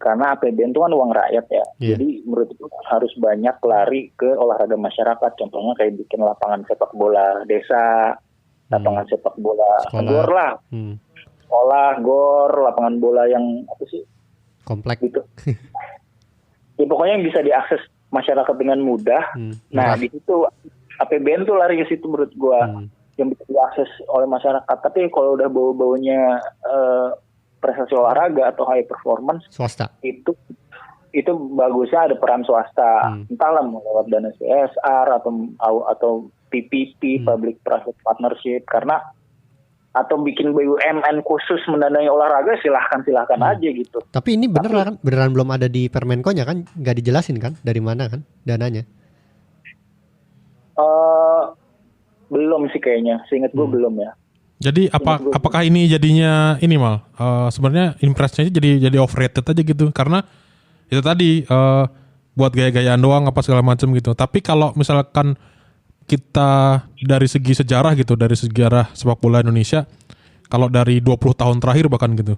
APBN itu kan uang rakyat ya. Jadi menurut itu harus banyak lari ke olahraga masyarakat. Contohnya kayak bikin lapangan sepak bola desa, lapangan sepak bola gor lah, sekolah, gor, lapangan bola yang apa sih? Komplek gitu. Ya pokoknya yang bisa diakses masyarakat dengan mudah. Nah di situ APBN tuh lari ke situ menurut gua, yang bisa diakses oleh masyarakat. Tapi kalau udah bau-baunya prestasi olahraga atau high performance, swasta itu bagusnya ada peran swasta, entahlah lewat dana CSR atau PPP, public private partnership, karena atau bikin BUMN khusus mendanai olahraga, silahkan aja gitu. Tapi ini beneran belum ada di Permenkonya kan, nggak dijelasin kan dari mana kan dananya? Belum sih kayaknya, seingat gue belum ya. Jadi apakah ini jadinya ini Mal? Sebenarnya impresnya jadi overrated aja gitu, karena itu tadi buat gaya-gayaan doang apa segala macam gitu. Tapi kalau misalkan kita dari segi sejarah gitu, dari sejarah sepak bola Indonesia, kalau dari 20 tahun terakhir bahkan gitu,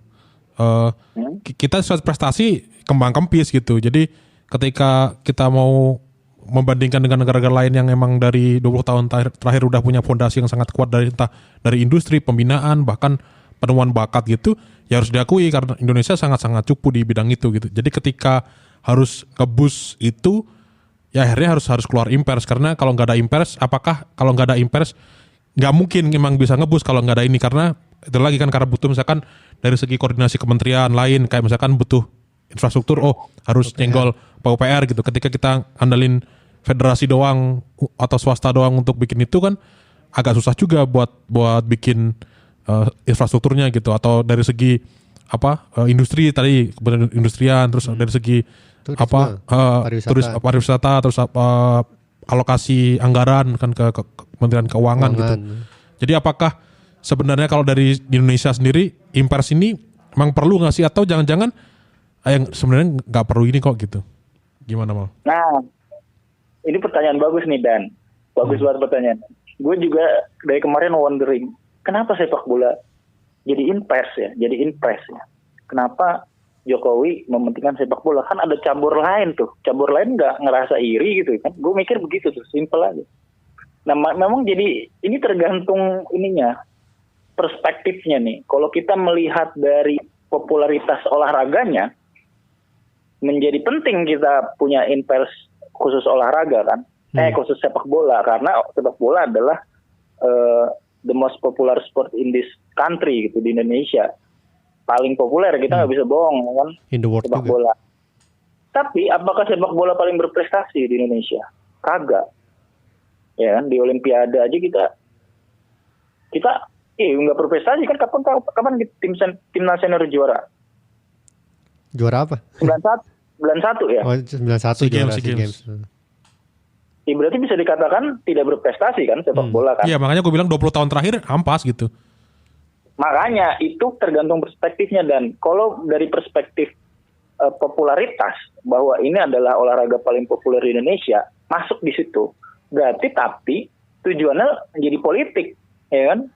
kita suatu prestasi kembang kempis gitu. Jadi ketika kita mau membandingkan dengan negara-negara lain yang emang dari 20 tahun terakhir udah punya fondasi yang sangat kuat dari entah dari industri, pembinaan, bahkan penemuan bakat gitu, ya harus diakui karena Indonesia sangat-sangat cupu di bidang itu gitu. Jadi ketika harus nge-boost itu, ya akhirnya harus keluar impers, karena kalau nggak ada impers, kalau nggak ada impers nggak mungkin emang bisa nge-boost kalau nggak ada ini, karena itu lagi kan karena butuh misalkan dari segi koordinasi kementerian lain, kayak misalkan butuh infrastruktur, harus nyenggol PUPR gitu. Ketika kita andalin federasi doang atau swasta doang untuk bikin itu kan agak susah juga buat bikin infrastrukturnya gitu, atau dari segi industri tadi, kemudian industrian, terus dari segi pariwisata, terus alokasi anggaran kan ke Kementerian Keuangan gitu. Jadi apakah sebenarnya kalau dari Indonesia sendiri impers ini emang perlu nggak sih, atau jangan-jangan yang sebenarnya nggak perlu ini kok gitu? Gimana Mal? Nah, ini pertanyaan bagus nih Dan, bagus banget pertanyaan. Gue juga dari kemarin wondering, kenapa sepak bola jadi impres ya? Kenapa Jokowi mementingkan sepak bola? Kan ada cabur lain tuh. Cabur lain nggak ngerasa iri gitu kan. Gue mikir begitu tuh, simple aja. Nah memang jadi ini tergantung ininya, perspektifnya nih. Kalau kita melihat dari popularitas olahraganya, menjadi penting kita punya impers khusus olahraga kan. Khusus sepak bola, karena sepak bola adalah the most popular sport in this country gitu, di Indonesia. Paling populer, kita nggak bisa bohong kan, sepak bola. Tapi apakah sepak bola paling berprestasi di Indonesia? Kagak. Ya kan, di Olimpiade aja kita nggak berprestasi kan. Kapan timnas senior juara? Juara apa? 91 ya? Oh, 91 juara SEA Games. Ya, berarti bisa dikatakan tidak berprestasi kan sepak bola kan? Iya, makanya gue bilang 20 tahun terakhir ampas gitu. Makanya itu tergantung perspektifnya, dan kalau dari perspektif popularitas, bahwa ini adalah olahraga paling populer di Indonesia, masuk di situ. Berarti tapi tujuannya menjadi politik, ya kan?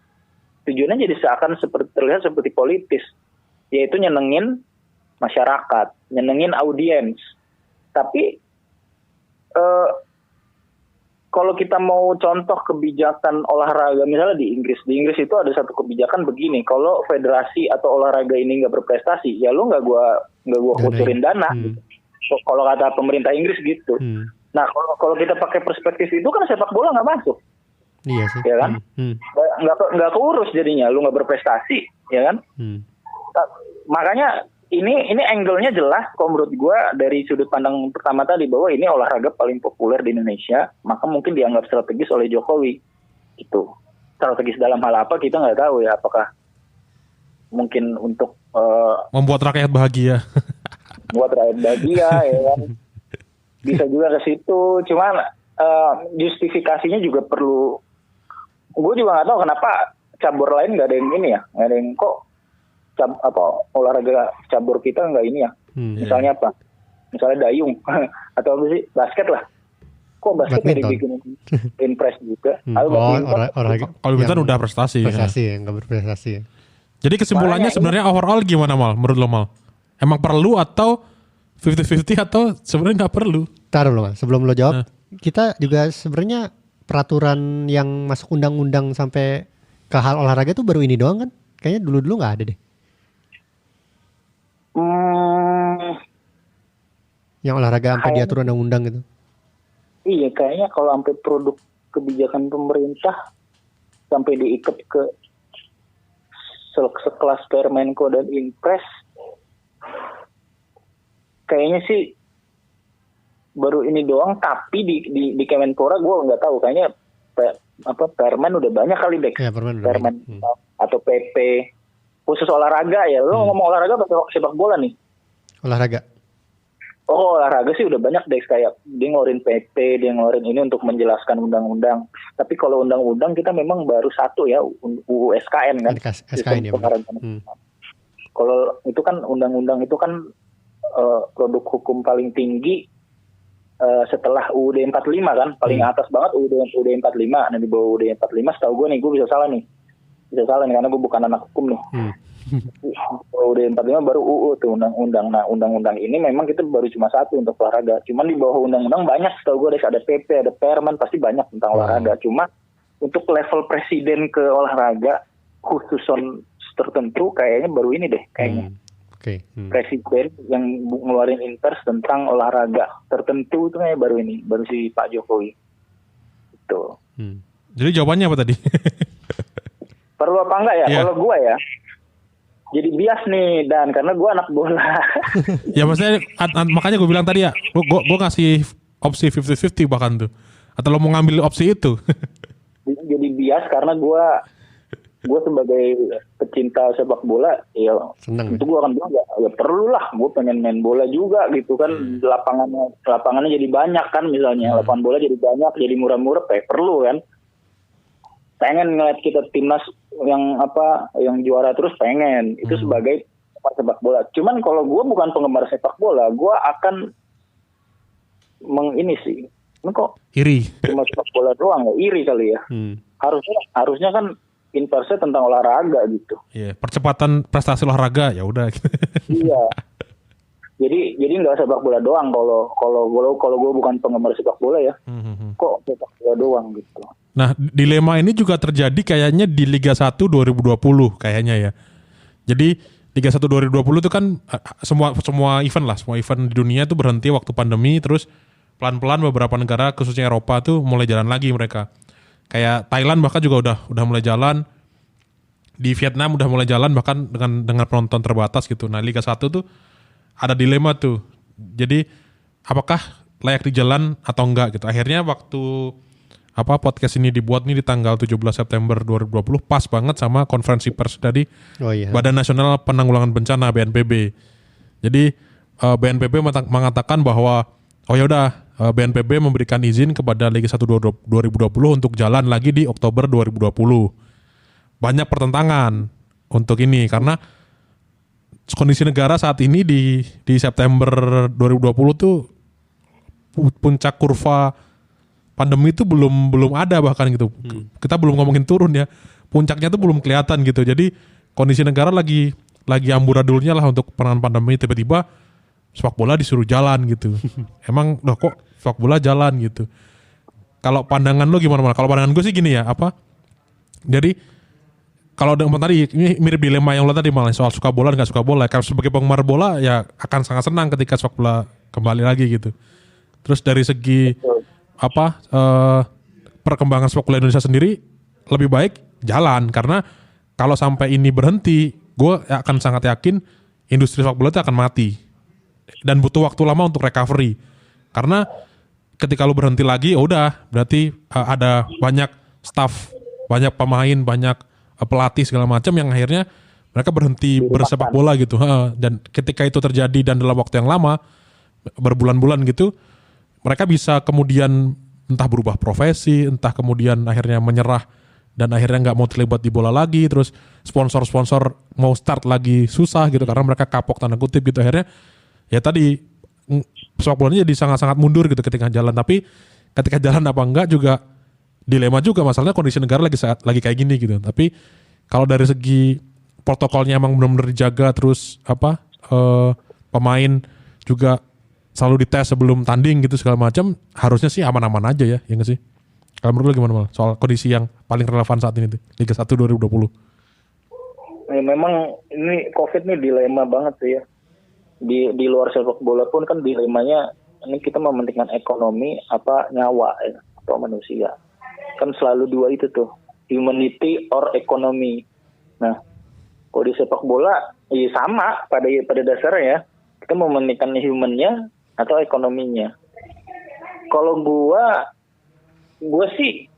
Tujuannya jadi seakan terlihat seperti politis, yaitu nyenengin masyarakat, nyenengin audiens. Tapi kalau kita mau contoh kebijakan olahraga, misalnya di Inggris itu ada satu kebijakan begini, kalau federasi atau olahraga ini nggak berprestasi, ya lu nggak gua kucurin dana. Gitu. Kalau kata pemerintah Inggris gitu. Nah kalau kita pakai perspektif itu kan sepak bola nggak masuk. Iya sih. Ya kan? Nggak keurus jadinya, lu nggak berprestasi, ya kan? Makanya ini angle-nya jelas kalau menurut gue dari sudut pandang pertama tadi, bahwa ini olahraga paling populer di Indonesia, maka mungkin dianggap strategis oleh Jokowi gitu. Strategis dalam hal apa kita nggak tahu ya, apakah mungkin untuk membuat rakyat bahagia. buat rakyat bahagia ya kan. Bisa juga ke situ, cuman justifikasinya juga perlu. Gue juga nggak tahu kenapa cabur lain nggak ada yang ini ya, nggak ada yang kok olahraga cabur kita nggak ini ya. Misalnya apa? Misalnya dayung atau apa sih, basket lah. Kok basket nggak dibikin impress juga? Olahraga. Kalau badminton udah prestasi. Prestasi ya, nggak berprestasi ya. Jadi kesimpulannya sebenarnya overall gimana Mal? Menurut lo Mal? Emang perlu atau 50-50 atau sebenarnya nggak perlu? Taruh lo Mas, sebelum lo jawab, kita juga sebenarnya peraturan yang masuk undang-undang sampai ke hal olahraga itu baru ini doang kan? Kayaknya dulu-dulu nggak ada deh. Yang olahraga sampai diatur undang-undang gitu. Iya, kayaknya kalau sampai produk kebijakan pemerintah sampai diikat ke sekelas Permenko dan Impres, kayaknya sih baru ini doang. Tapi di Kemenpora gue nggak tahu, kayaknya Permen udah banyak kali deh. Ya, Permen atau PP khusus olahraga ya. Lo ngomong olahraga atau sepak bola nih? Olahraga. Oh, olahraga sih udah banyak deh, kayak dia ngeluarin PP, dia ngeluarin ini untuk menjelaskan undang-undang. Tapi kalau undang-undang kita memang baru satu ya, UU SKN kan. SKN ya. Kalau itu kan undang-undang itu kan produk hukum paling tinggi setelah UUD 45 kan, paling atas banget UUD 45. Nah di bawah UUD 45 setahu gue nih, gue bisa salah nih karena gue bukan anak hukum nih. UUD 45 baru UU tuh undang-undang. Nah undang-undang ini memang kita baru cuma satu untuk olahraga. Cuman di bawah undang-undang banyak, setahu gue ada PP, ada Permen, pasti banyak tentang olahraga. Cuma untuk level presiden ke olahraga khususon tertentu kayaknya baru ini deh kayaknya. Presiden yang ngeluarin impers tentang olahraga tertentu itu kayaknya baru si Pak Jokowi. Itu. Jadi jawabannya apa tadi? Perlu apa enggak ya? Kalau gue ya, jadi bias nih Dan, karena gue anak bola. Ya maksudnya makanya gue bilang tadi ya, gue ngasih opsi 50-50 bahkan tuh. Atau lo mau ngambil opsi itu? Jadi bias karena gue sebagai pecinta sepak bola, ya seneng. Itu gue akan bilang ya perlu lah, gue pengen main bola juga gitu kan. Lapangannya jadi banyak kan, misalnya lapangan bola jadi banyak, jadi murah-murah, perlu kan. Pengen ngeliat kita timnas yang juara terus, pengen itu sebagai penggemar sepak bola. Cuman kalau gue bukan penggemar sepak bola, gue akan kok iri cuma sepak bola doang, iri kali ya. Harusnya kan inversnya tentang olahraga gitu. Iya, percepatan prestasi olahraga ya udah. Iya. Jadi nggak sepak bola doang. Kalau gue bukan penggemar sepak bola ya, kok sepak bola doang gitu. Nah, dilema ini juga terjadi kayaknya di Liga 1 2020 kayaknya ya. Jadi Liga 1 2020 itu kan semua event di dunia itu berhenti waktu pandemi, terus pelan-pelan beberapa negara khususnya Eropa tuh mulai jalan lagi mereka. Kayak Thailand bahkan juga udah mulai jalan. Di Vietnam udah mulai jalan bahkan dengan penonton terbatas gitu. Nah, Liga 1 tuh ada dilema tuh. Jadi apakah layak di jalan atau enggak gitu. Akhirnya waktu podcast ini dibuat nih di tanggal 17 September 2020 pas banget sama konferensi pers dari Badan Nasional Penanggulangan Bencana BNPB. Jadi BNPB mengatakan bahwa BNPB memberikan izin kepada Liga 1 2020 untuk jalan lagi di Oktober 2020. Banyak pertentangan untuk ini karena kondisi negara saat ini di September 2020 tuh puncak kurva pandemi itu belum ada bahkan gitu. Kita belum ngomongin turun ya. Puncaknya tuh belum kelihatan gitu. Jadi kondisi negara lagi amburadulnya lah untuk penanganan pandemi, tiba-tiba sepak bola disuruh jalan gitu. Emang kok sepak bola jalan gitu. Kalau pandangan lo gimana? Kalau pandangan gue sih gini ya, jadi kalau tadi ini mirip dilema yang lo tadi malah soal suka bola dan gak suka bola. Kalau sebagai penggemar bola ya akan sangat senang ketika sepak bola kembali lagi gitu. Terus dari segi perkembangan sepak bola Indonesia sendiri lebih baik jalan, karena kalau sampai ini berhenti, gue akan sangat yakin industri sepak bola itu akan mati dan butuh waktu lama untuk recovery. Karena ketika lu berhenti lagi, udah berarti ada banyak staff, banyak pemain, banyak pelatih segala macam yang akhirnya mereka berhenti bersepak bola gitu. Dan ketika itu terjadi dan dalam waktu yang lama, berbulan-bulan gitu, mereka bisa kemudian entah berubah profesi, entah kemudian akhirnya menyerah dan akhirnya nggak mau terlibat di bola lagi, terus sponsor-sponsor mau start lagi susah gitu karena mereka kapok tanda kutip gitu. Akhirnya ya tadi sepak bolanya jadi sangat-sangat mundur gitu ketika jalan. Tapi ketika jalan apa enggak juga dilema juga, masalahnya kondisi negara lagi kayak gini gitu. Tapi kalau dari segi protokolnya emang benar-benar dijaga, terus pemain juga selalu dites sebelum tanding gitu segala macam, harusnya sih aman-aman aja ya nggak sih? Kalau menurut lu gimana Mal? Soal kondisi yang paling relevan saat ini tuh, Liga 1 2020. Ya, memang ini COVID nih dilema banget tuh ya. Di luar sepak bola pun kan dilemanya ini kita mementingkan ekonomi apa nyawa ya, atau manusia. Kan selalu dua itu tuh, humanity or economy. Nah, kalau di sepak bola ya sama pada dasarnya ya. Kita mementingkan human-nya atau ekonominya. Kalau gue sih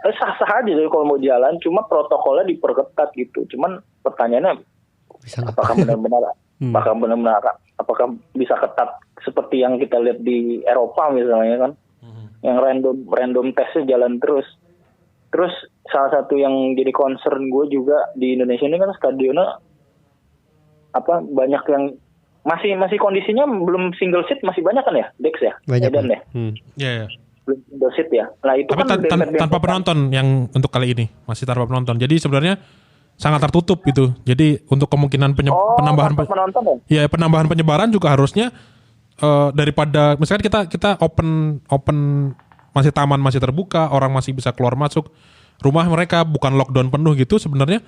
sah-sah aja sih kalau mau jalan, cuma protokolnya diperketat gitu. Cuman pertanyaannya apakah benar-benar apakah bisa ketat seperti yang kita lihat di Eropa misalnya kan, yang random tesnya jalan terus. Terus salah satu yang jadi concern gue juga di Indonesia ini kan stadionnya banyak yang masih kondisinya belum single seat, masih banyak kan ya, Dex ya, banyak Edan ya. Iya. Belum single seat ya. Nah itu tapi kan tanpa penonton yang untuk kali ini masih tanpa penonton. Jadi sebenarnya sangat tertutup gitu. Jadi untuk kemungkinan penambahan penonton ya penambahan penyebaran juga harusnya daripada misalkan kita open masih taman masih terbuka, orang masih bisa keluar masuk rumah mereka, bukan lockdown penuh gitu. Sebenarnya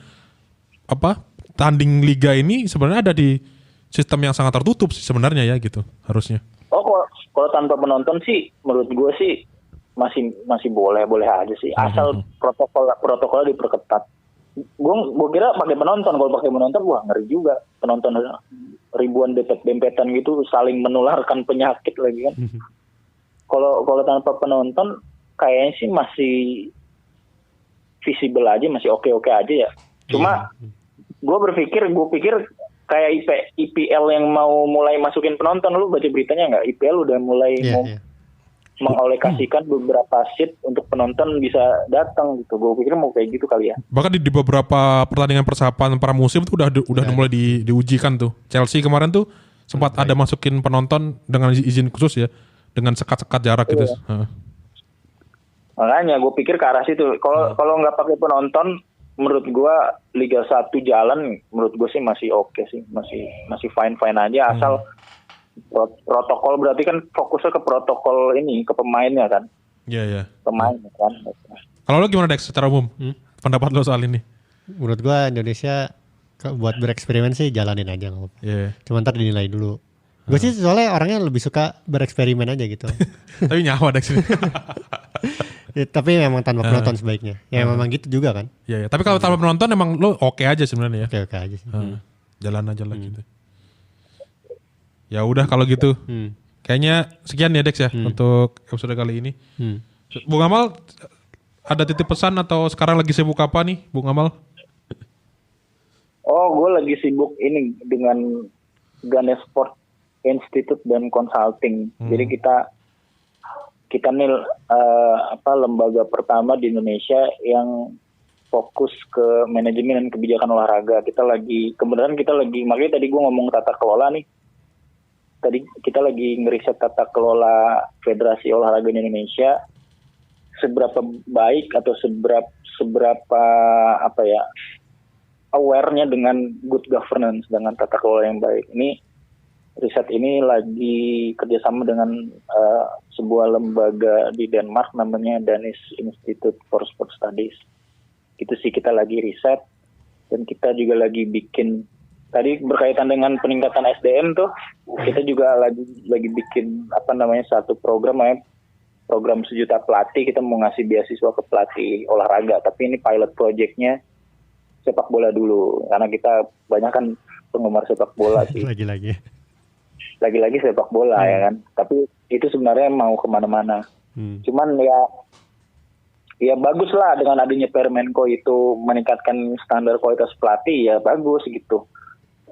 tanding liga ini sebenarnya ada di sistem yang sangat tertutup sih sebenarnya ya gitu harusnya. Kalau tanpa penonton sih menurut gue sih masih boleh aja sih, asal protokolnya diperketat. Gue kira pakai penonton, kalau pakai penonton wah ngeri juga, penonton ribuan dempet-dempetan gitu saling menularkan penyakit lagi kan. Kalau tanpa penonton kayaknya sih masih visible aja, masih oke aja ya. Cuma gue pikir kayak IPL yang mau mulai masukin penonton, lu baca beritanya nggak? IPL udah mulai mengalokasikan beberapa seat untuk penonton bisa datang gitu. Gue pikir mau kayak gitu kali ya. Bahkan di beberapa pertandingan persahabatan pramusim itu udah mulai diujikan tuh. Chelsea kemarin tuh sempat ada masukin penonton dengan izin khusus ya, dengan sekat-sekat jarak gitu. Makanya gue pikir ke arah situ. Kalau nggak pakai penonton, menurut gue Liga 1 jalan, menurut gue sih masih oke sih, masih fine aja, asal protokol, berarti kan fokusnya ke protokol ini, ke pemainnya kan. Iya. Pemain kan. Kalau lo gimana Dex secara umum? Pendapat lo soal ini? Menurut gue Indonesia buat bereksperimen sih jalanin aja nggak apa-apa. Cuma ntar dinilai dulu. Gue sih soalnya orangnya lebih suka bereksperimen aja gitu. Tapi nyawa Dex ini. Ya, tapi memang tanpa penonton sebaiknya. Ya memang gitu juga kan. Iya. Tapi kalau tanpa penonton emang lo oke aja sebenarnya ya. Oke aja sih. Jalan aja lah gitu. Ya udah kalau gitu. Kayaknya sekian ya Dex ya untuk episode kali ini. Bung Amal ada titip pesan atau sekarang lagi sibuk apa nih Bung Amal? Oh, gue lagi sibuk ini dengan Ganesh Sport Institute dan Consulting. Jadi kita nih lembaga pertama di Indonesia yang fokus ke manajemen dan kebijakan olahraga. Makanya tadi gue ngomong tata kelola nih. Tadi kita lagi ngeriset tata kelola Federasi Olahraga di Indonesia, seberapa baik atau seberapa aware-nya dengan good governance, dengan tata kelola yang baik. Ini riset ini lagi kerjasama dengan sebuah lembaga di Denmark namanya Danish Institute for Sport Studies. Itu sih kita lagi riset, dan kita juga lagi bikin, tadi berkaitan dengan peningkatan SDM tuh, kita juga lagi bikin satu program program 1 juta pelatih. Kita mau ngasih beasiswa ke pelatih olahraga, tapi ini pilot projectnya sepak bola dulu, karena kita banyak kan penggemar sepak bola sih. Lagi-lagi sepak bola ya kan, tapi itu sebenarnya mau kemana-mana. Cuman ya ya bagus lah dengan adanya Permenko itu meningkatkan standar kualitas pelatih, ya bagus gitu.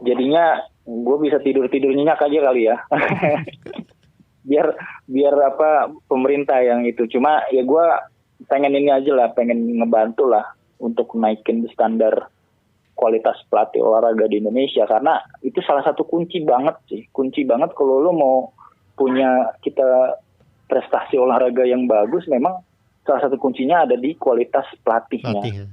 Jadinya gue bisa tidur nyenyak aja kali ya. biar apa pemerintah yang itu. Cuma ya gue pengen ini aja lah, pengen ngebantu lah untuk naikin standar kualitas pelatih olahraga di Indonesia, karena itu salah satu kunci banget kalau lo mau punya kita prestasi olahraga yang bagus, memang salah satu kuncinya ada di kualitas pelatihnya.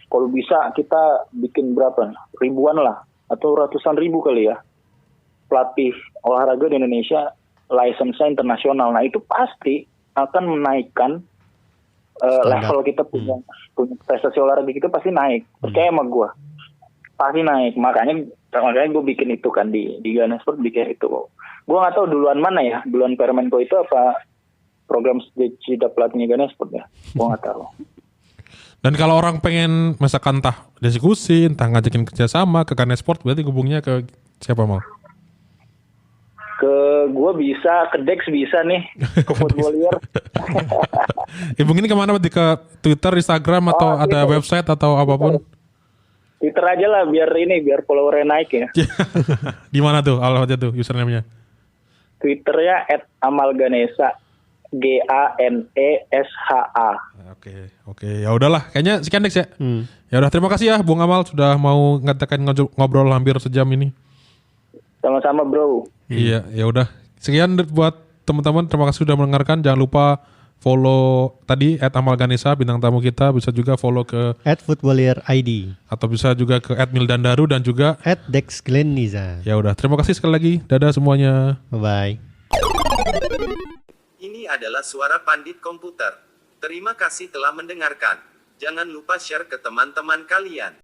Kalau bisa kita bikin berapa, ribuan lah atau ratusan ribu kali ya pelatih olahraga di Indonesia license-nya internasional. Nah itu pasti akan menaikkan level kita punya prestasi olahraga kita pasti naik. Percaya sama gue, pasti naik. Makanya gue bikin itu kan di Ghana Sport, bikin itu. Gue nggak tahu duluan mana ya, duluan Permenko itu apa program cita pelatihnya Ghana Sport ya. Gue nggak tahu. Dan kalau orang pengen misalkan entah diskusi, entah ngajakin kerjasama ke Ghana Sport, berarti hubungnya ke siapa Mal? Ke gue bisa, ke Dex bisa nih, ke Footballier. Hubungin kemana berarti, ke Twitter, Instagram atau ada Twitter, website atau apapun? Twitter aja lah biar followernya naik ya. Di mana tuh aja tuh username-nya? Twitternya @amalganesa, GANESHA. Oke, ya udahlah, kayaknya sekian Dex ya. Ya udah, terima kasih ya Bung Amal sudah mau ngatakan ngobrol hampir sejam ini. Sama-sama bro. Iya, ya udah. Sekian buat teman-teman, terima kasih sudah mendengarkan. Jangan lupa follow tadi @amalganesa bintang tamu kita, bisa juga follow ke @footballier_id atau bisa juga ke @mildandaru dan juga @dexglenniza. Ya udah, terima kasih sekali lagi. Dadah semuanya. Bye. Ini adalah suara Pandit Komputer. Terima kasih telah mendengarkan. Jangan lupa share ke teman-teman kalian.